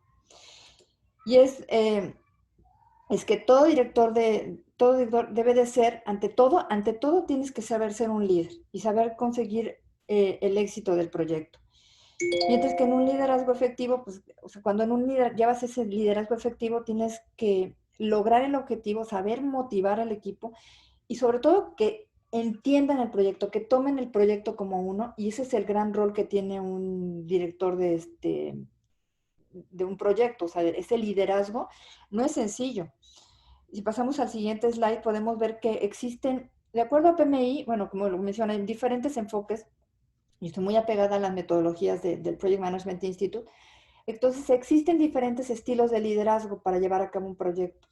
Y es que todo director debe de ser, ante todo tienes que saber ser un líder y saber conseguir el éxito del proyecto. Mientras que en un liderazgo efectivo, pues, o sea, cuando llevas ese liderazgo efectivo, tienes que lograr el objetivo, saber motivar al equipo y sobre todo que entiendan el proyecto, que tomen el proyecto como uno, y ese es el gran rol que tiene un director de un proyecto. O sea, ese liderazgo no es sencillo. Si pasamos al siguiente slide, podemos ver que existen, de acuerdo a PMI, bueno, como lo mencioné, diferentes enfoques, y estoy muy apegada a las metodologías del Project Management Institute. Entonces, existen diferentes estilos de liderazgo para llevar a cabo un proyecto.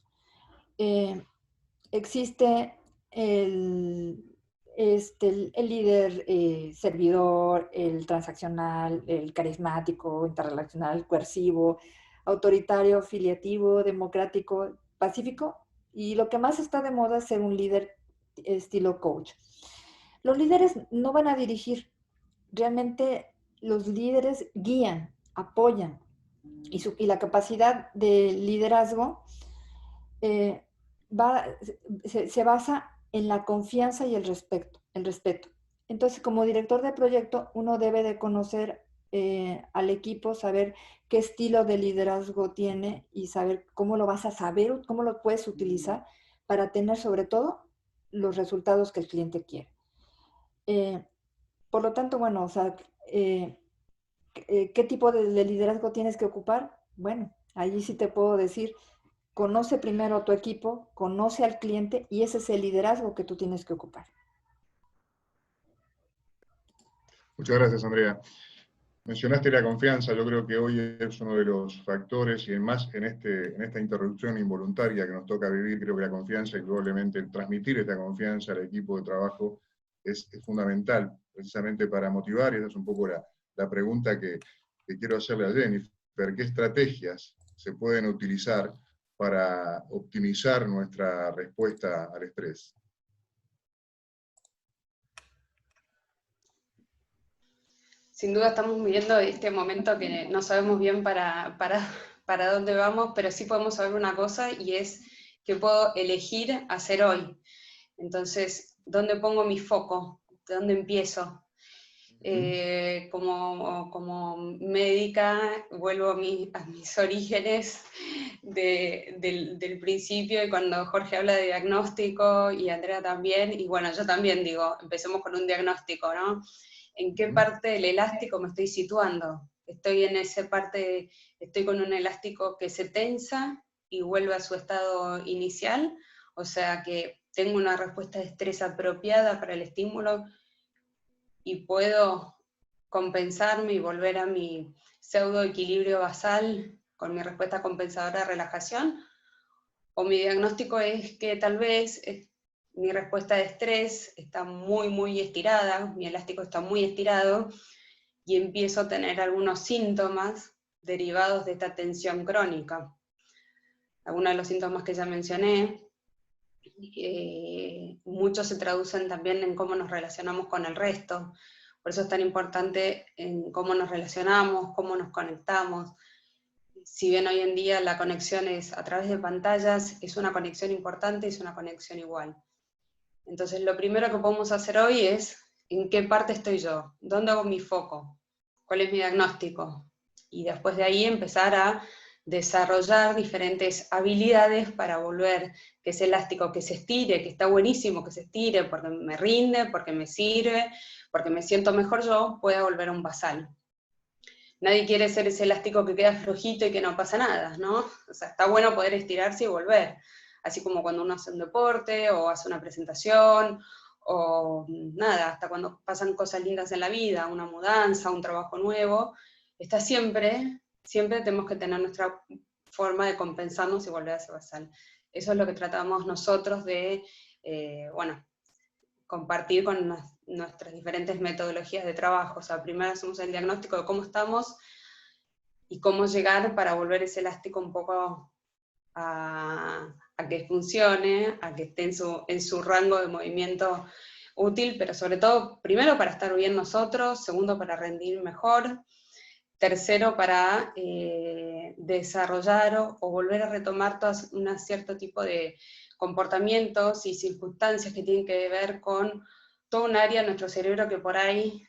Existe el líder servidor, el transaccional, el carismático, interrelacional, coercivo, autoritario, filiativo, democrático, pacífico, y lo que más está de moda es ser un líder estilo coach. Los líderes no van a dirigir, realmente los líderes guían, apoyan, y la capacidad de liderazgo se basa en la confianza y el respeto. Entonces, como director de proyecto, uno debe de conocer al equipo, saber qué estilo de liderazgo tiene y saber cómo lo vas a saber, cómo lo puedes utilizar para tener sobre todo los resultados que el cliente quiere. Por lo tanto, bueno, o sea, ¿qué tipo de liderazgo tienes que ocupar? Bueno, allí sí te puedo decir, conoce primero a tu equipo, conoce al cliente y ese es el liderazgo que tú tienes que ocupar. Muchas gracias, Andrea. Mencionaste la confianza, yo creo que hoy es uno de los factores, y más en esta interrupción involuntaria que nos toca vivir, creo que la confianza y probablemente transmitir esta confianza al equipo de trabajo es fundamental, precisamente para motivar, y esa es un poco la pregunta que quiero hacerle a Jennifer. ¿Qué estrategias se pueden utilizar para optimizar nuestra respuesta al estrés? Sin duda estamos viviendo este momento que no sabemos bien para dónde vamos, pero sí podemos saber una cosa, y es que puedo elegir hacer hoy. Entonces, ¿dónde pongo mi foco? ¿De dónde empiezo? Como médica, vuelvo a mis orígenes del principio, y cuando Jorge habla de diagnóstico, y Andrea también, y bueno, yo también digo, empecemos con un diagnóstico, ¿no? ¿En qué parte del elástico me estoy situando? Estoy en esa parte, estoy con un elástico que se tensa y vuelve a su estado inicial, o sea que tengo una respuesta de estrés apropiada para el estímulo y puedo compensarme y volver a mi pseudo equilibrio basal con mi respuesta compensadora de relajación. O mi diagnóstico es que tal vez mi respuesta de estrés está muy estirada, mi elástico está muy estirado, y empiezo a tener algunos síntomas derivados de esta tensión crónica. Algunos de los síntomas que ya mencioné, muchos se traducen también en cómo nos relacionamos con el resto. Por eso es tan importante en cómo nos relacionamos, cómo nos conectamos. Si bien hoy en día la conexión es a través de pantallas, es una conexión importante, es una conexión igual. Entonces lo primero que podemos hacer hoy es, ¿en qué parte estoy yo? ¿Dónde hago mi foco? ¿Cuál es mi diagnóstico? Y después de ahí empezar a desarrollar diferentes habilidades para volver que ese elástico que se estire, que está buenísimo que se estire porque me rinde, porque me sirve, porque me siento mejor yo, pueda volver a un basal. Nadie quiere ser ese elástico que queda flojito y que no pasa nada, ¿no? O sea, está bueno poder estirarse y volver. Así como cuando uno hace un deporte, o hace una presentación, o nada, hasta cuando pasan cosas lindas en la vida, una mudanza, un trabajo nuevo, está siempre tenemos que tener nuestra forma de compensarnos y volver a ese basal. Eso es lo que tratamos nosotros de, compartir con nuestras diferentes metodologías de trabajo. O sea, primero hacemos el diagnóstico de cómo estamos y cómo llegar para volver ese elástico un poco a que funcione, a que esté en su rango de movimiento útil, pero sobre todo, primero para estar bien nosotros, segundo para rendir mejor, tercero para desarrollar o volver a retomar un cierto tipo de comportamientos y circunstancias que tienen que ver con todo un área de nuestro cerebro que por ahí,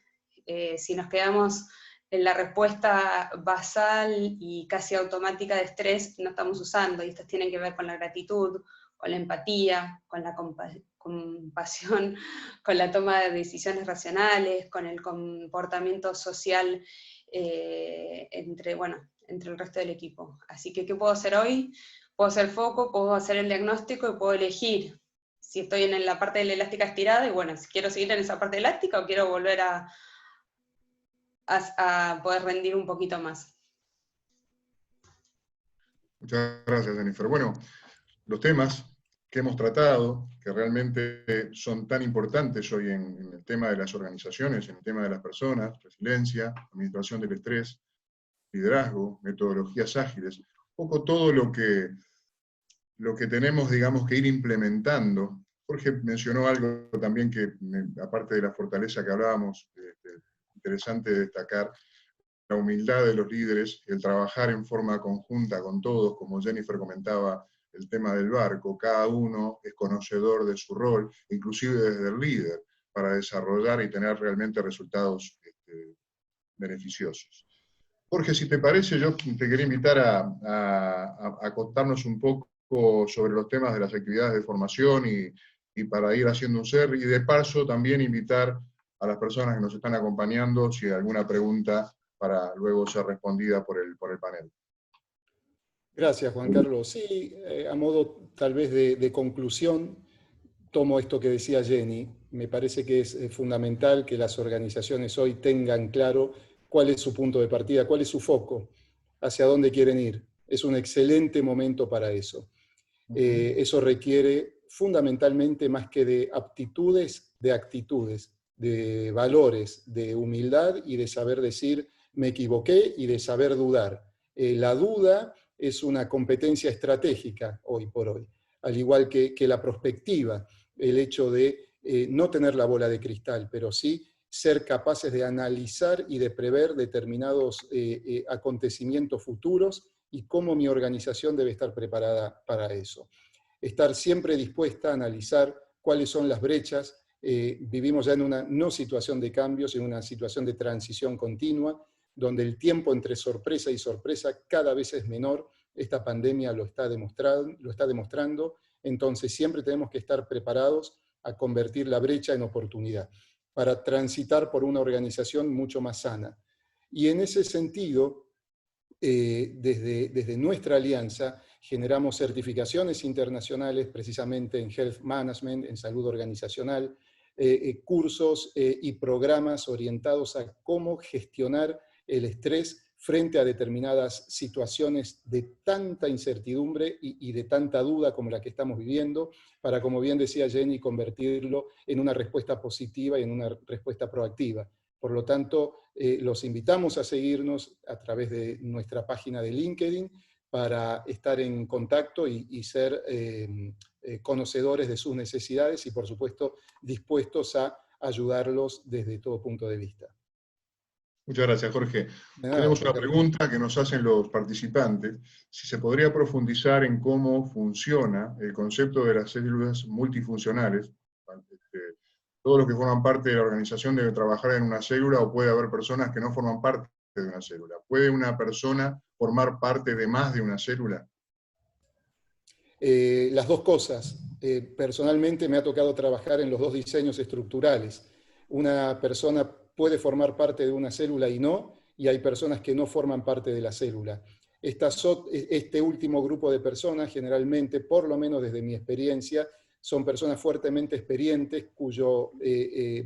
si nos quedamos en la respuesta basal y casi automática de estrés, no estamos usando, y estas tienen que ver con la gratitud, con la empatía, con la compasión, con la toma de decisiones racionales, con el comportamiento social entre el resto del equipo. Así que, ¿qué puedo hacer hoy? Puedo hacer foco, puedo hacer el diagnóstico y puedo elegir si estoy en la parte de la elástica estirada, y bueno, si quiero seguir en esa parte elástica o quiero volver a poder rendir un poquito más. Muchas gracias, Jennifer. Bueno, los temas que hemos tratado, que realmente son tan importantes hoy en el tema de las organizaciones, en el tema de las personas, resiliencia, administración del estrés, liderazgo, metodologías ágiles, un poco todo lo que tenemos, digamos, que ir implementando. Jorge mencionó algo también que, aparte de la fortaleza que hablábamos, interesante destacar, la humildad de los líderes, el trabajar en forma conjunta con todos, como Jennifer comentaba, el tema del barco, cada uno es conocedor de su rol, inclusive desde el líder, para desarrollar y tener realmente resultados beneficiosos. Jorge, si te parece, yo te quería invitar a contarnos un poco sobre los temas de las actividades de formación y para ir haciendo un cierre, y de paso también invitar a las personas que nos están acompañando si hay alguna pregunta para luego ser respondida por el panel. Gracias, Juan Carlos. Sí, a modo tal vez de conclusión, tomo esto que decía Jenny. Me parece que es fundamental que las organizaciones hoy tengan claro cuál es su punto de partida, cuál es su foco, hacia dónde quieren ir. Es un excelente momento para eso. Eso requiere fundamentalmente más que de aptitudes, de actitudes, de valores, de humildad y de saber decir me equivoqué y de saber dudar. La duda es una competencia estratégica hoy por hoy, al igual que la prospectiva, el hecho de no tener la bola de cristal, pero sí ser capaces de analizar y de prever determinados acontecimientos futuros y cómo mi organización debe estar preparada para eso. Estar siempre dispuesta a analizar cuáles son las brechas. Vivimos ya en una no situación de cambios, en una situación de transición continua, donde el tiempo entre sorpresa y sorpresa cada vez es menor. Esta pandemia lo está demostrando. Entonces siempre tenemos que estar preparados a convertir la brecha en oportunidad, para transitar por una organización mucho más sana. Y en ese sentido, desde nuestra alianza, generamos certificaciones internacionales precisamente en Health Management, en salud organizacional, cursos y programas orientados a cómo gestionar el estrés frente a determinadas situaciones de tanta incertidumbre y de tanta duda como la que estamos viviendo, para, como bien decía Jenny, convertirlo en una respuesta positiva y en una respuesta proactiva. Por lo tanto, los invitamos a seguirnos a través de nuestra página de LinkedIn para estar en contacto y ser conocedores de sus necesidades y, por supuesto, dispuestos a ayudarlos desde todo punto de vista. Muchas gracias, Jorge. Tenemos una pregunta que nos hacen los participantes. Si se podría profundizar en cómo funciona el concepto de las células multifuncionales. Todos los que forman parte de la organización deben trabajar en una célula, o puede haber personas que no forman parte de una célula. ¿Puede una persona formar parte de más de una célula? Las dos cosas. Personalmente me ha tocado trabajar en los dos diseños estructurales. Una persona puede formar parte de una célula y no, y hay personas que no forman parte de la célula. Este último grupo de personas, generalmente, por lo menos desde mi experiencia, son personas fuertemente experientes cuyo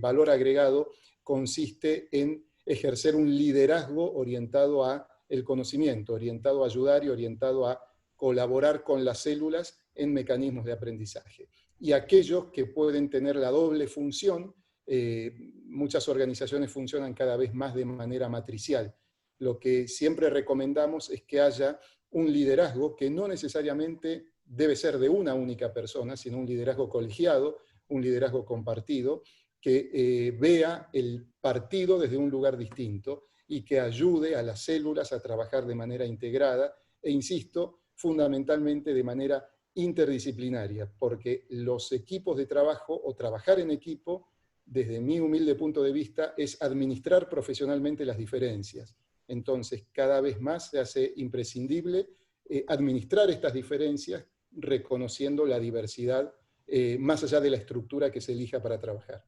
valor agregado consiste en ejercer un liderazgo orientado a el conocimiento, orientado a ayudar y orientado a colaborar con las células en mecanismos de aprendizaje. Y aquellos que pueden tener la doble función, muchas organizaciones funcionan cada vez más de manera matricial. Lo que siempre recomendamos es que haya un liderazgo que no necesariamente debe ser de una única persona, sino un liderazgo colegiado, un liderazgo compartido, que vea el partido desde un lugar distinto y que ayude a las células a trabajar de manera integrada e, insisto, fundamentalmente de manera interdisciplinaria, porque los equipos de trabajo o trabajar en equipo, desde mi humilde punto de vista, es administrar profesionalmente las diferencias. Entonces, cada vez más se hace imprescindible administrar estas diferencias reconociendo la diversidad más allá de la estructura que se elija para trabajar.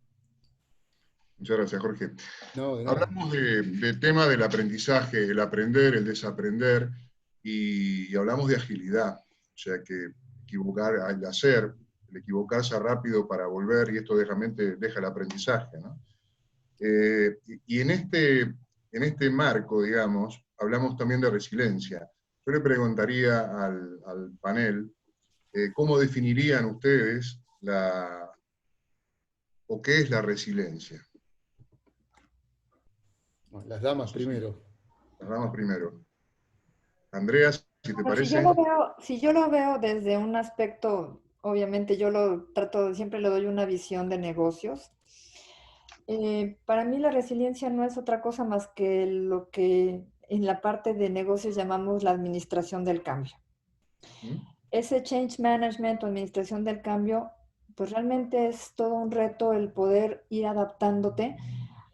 Muchas gracias, Jorge. No, de nada. Hablamos del tema del aprendizaje, el aprender, el desaprender, y hablamos de agilidad, o sea que el hacer, el equivocarse rápido para volver, y esto realmente deja el aprendizaje, ¿no? Y en este marco, digamos, hablamos también de resiliencia. Yo le preguntaría al panel, ¿cómo definirían ustedes o qué es la resiliencia? Las damas primero. Las damas primero. Andrea, si te parece. Si yo lo veo desde un aspecto, obviamente yo siempre le doy una visión de negocios. Para mí la resiliencia no es otra cosa más que lo que en la parte de negocios llamamos la administración del cambio. Ese change management o administración del cambio, pues realmente es todo un reto el poder ir adaptándote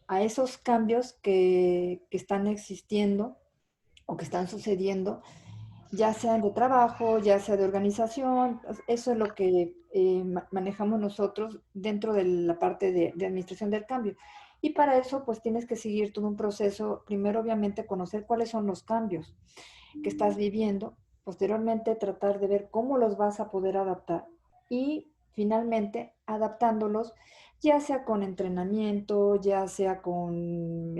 a esos cambios que están existiendo o que están sucediendo, ya sea de trabajo, ya sea de organización. Eso es lo que manejamos nosotros dentro de la parte de administración del cambio. Y para eso, pues tienes que seguir todo un proceso. Primero, obviamente, conocer cuáles son los cambios que estás viviendo. Posteriormente, tratar de ver cómo los vas a poder adaptar. Y finalmente, adaptándolos, ya sea con entrenamiento, ya sea con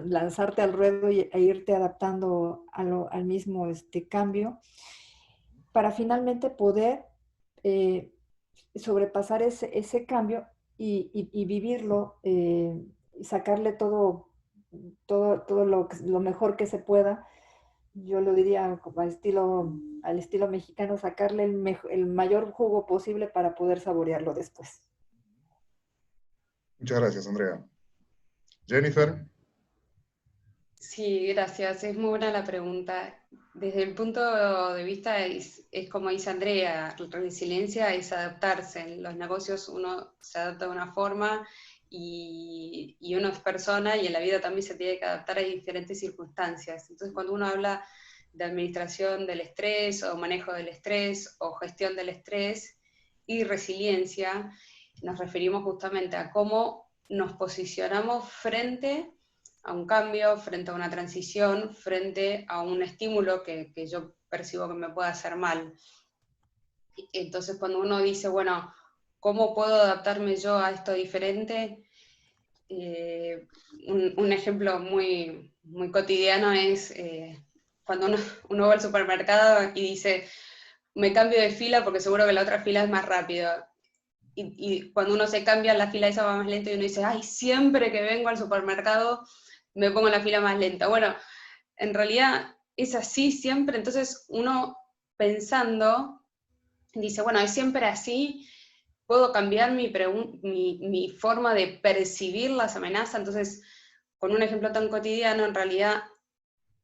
lanzarte al ruedo e irte adaptando al mismo cambio, para finalmente poder sobrepasar ese cambio y vivirlo, y sacarle todo lo mejor que se pueda. Yo lo diría como al estilo mexicano, sacarle el mayor jugo posible para poder saborearlo después. Muchas gracias, Andrea. Jennifer. Sí, gracias. Es muy buena la pregunta. Desde el punto de vista es como dice Andrea, la resiliencia es adaptarse. En los negocios uno se adapta de una forma y uno es persona, y en la vida también se tiene que adaptar a diferentes circunstancias. Entonces, cuando uno habla de administración del estrés o manejo del estrés o gestión del estrés y resiliencia, nos referimos justamente a cómo nos posicionamos frente a un cambio, frente a una transición, frente a un estímulo que yo percibo que me puede hacer mal. Entonces, cuando uno dice, bueno, ¿cómo puedo adaptarme yo a esto diferente? Un ejemplo muy, muy cotidiano es cuando uno va al supermercado y dice, me cambio de fila porque seguro que la otra fila es más rápido. Y cuando uno se cambia, la fila esa va más lento y uno dice, ay, siempre que vengo al supermercado me pongo en la fila más lenta. Bueno, en realidad es así siempre, entonces uno pensando dice, bueno, es siempre así, puedo cambiar mi forma de percibir las amenazas. Entonces, con un ejemplo tan cotidiano, en realidad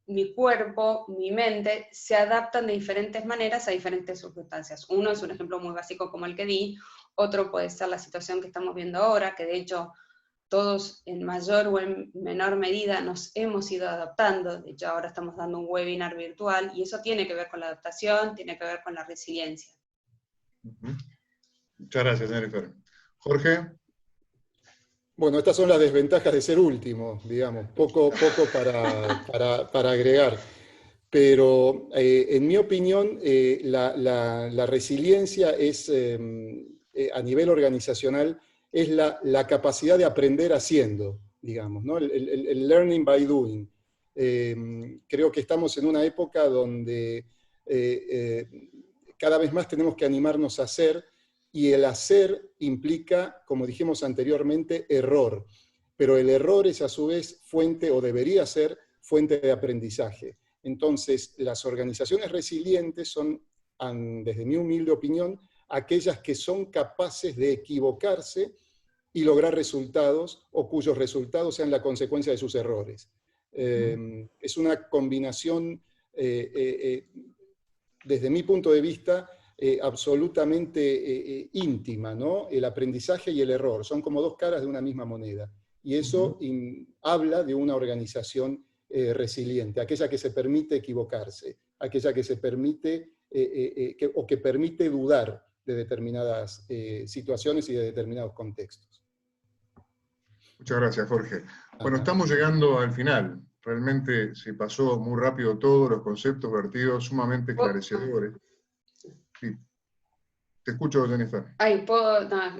mi cuerpo, mi mente, se adaptan de diferentes maneras a diferentes circunstancias. Uno es un ejemplo muy básico como el que di, otro puede ser la situación que estamos viendo ahora, que de hecho todos en mayor o en menor medida nos hemos ido adaptando. De hecho, ahora estamos dando un webinar virtual y eso tiene que ver con la adaptación, tiene que ver con la resiliencia. Muchas gracias, Jennifer. Jorge. Bueno, estas son las desventajas de ser último, digamos, poco para agregar. Pero en mi opinión, la resiliencia es, a nivel organizacional, es la capacidad de aprender haciendo, digamos, ¿no? El learning by doing. Creo que estamos en una época donde cada vez más tenemos que animarnos a hacer, y el hacer implica, como dijimos anteriormente, error. Pero el error es a su vez fuente, o debería ser, fuente de aprendizaje. Entonces, las organizaciones resilientes son, desde mi humilde opinión, aquellas que son capaces de equivocarse y lograr resultados, o cuyos resultados sean la consecuencia de sus errores. Es una combinación, desde mi punto de vista, absolutamente íntima, ¿no? El aprendizaje y el error son como dos caras de una misma moneda. Y eso habla de una organización resiliente, aquella que se permite equivocarse, aquella que se permite, o que permite dudar de determinadas situaciones y de determinados contextos. Muchas gracias, Jorge. Bueno, estamos llegando al final. Realmente se pasó muy rápido todo, los conceptos vertidos sumamente esclarecedores. Sí. Te escucho, Jennifer. Ay,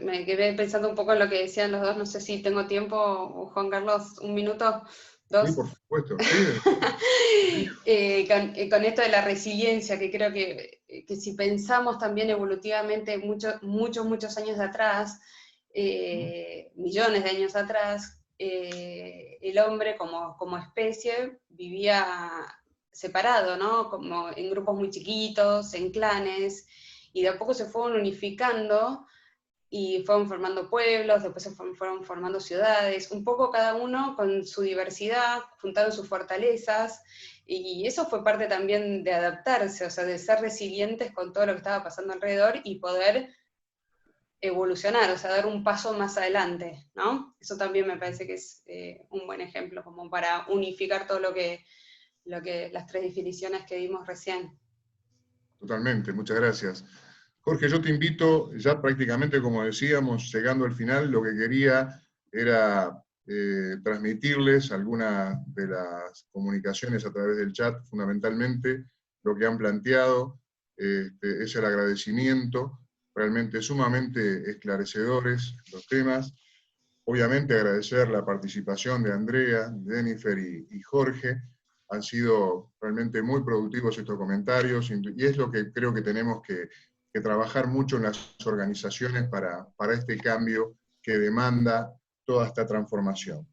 me quedé pensando un poco en lo que decían los dos, no sé si tengo tiempo, Juan Carlos, un minuto, dos. Sí, por supuesto. Sí. Con esto de la resiliencia, que creo que si pensamos también evolutivamente muchos años atrás, millones de años atrás, el hombre como especie vivía separado, ¿no? Como en grupos muy chiquitos, en clanes, y de a poco se fueron unificando y fueron formando pueblos, después se fueron formando ciudades, un poco cada uno con su diversidad, juntaron sus fortalezas, y eso fue parte también de adaptarse, o sea, de ser resilientes con todo lo que estaba pasando alrededor y poder evolucionar, o sea, dar un paso más adelante, ¿no? Eso también me parece que es un buen ejemplo, como para unificar todo lo que las tres definiciones que dimos recién. Totalmente, muchas gracias. Jorge, yo te invito, ya prácticamente como decíamos, llegando al final, lo que quería era transmitirles algunas de las comunicaciones a través del chat, fundamentalmente lo que han planteado, es el agradecimiento, realmente sumamente esclarecedores los temas. Obviamente agradecer la participación de Andrea, Jennifer y Jorge. Han sido realmente muy productivos estos comentarios y es lo que creo que tenemos que trabajar mucho en las organizaciones para este cambio que demanda toda esta transformación.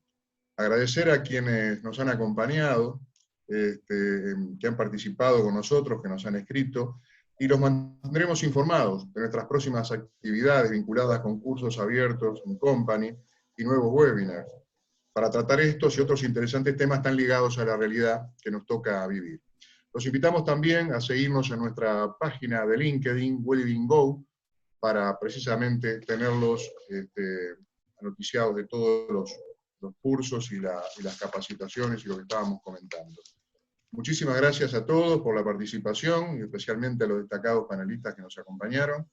Agradecer a quienes nos han acompañado, que han participado con nosotros, que nos han escrito, y los mantendremos informados de nuestras próximas actividades vinculadas con cursos abiertos en Company y nuevos webinars, para tratar estos y otros interesantes temas tan ligados a la realidad que nos toca vivir. Los invitamos también a seguirnos en nuestra página de LinkedIn, Wellbeing Go, para precisamente tenerlos noticiados de todos los cursos y las capacitaciones y lo que estábamos comentando. Muchísimas gracias a todos por la participación y especialmente a los destacados panelistas que nos acompañaron.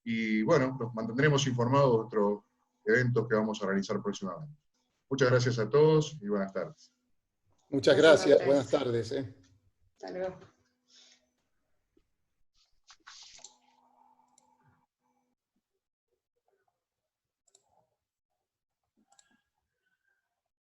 Y bueno, los mantendremos informados de otros eventos que vamos a realizar próximamente. Muchas gracias a todos y buenas tardes. Muchas gracias. Buenas tardes. Hasta luego.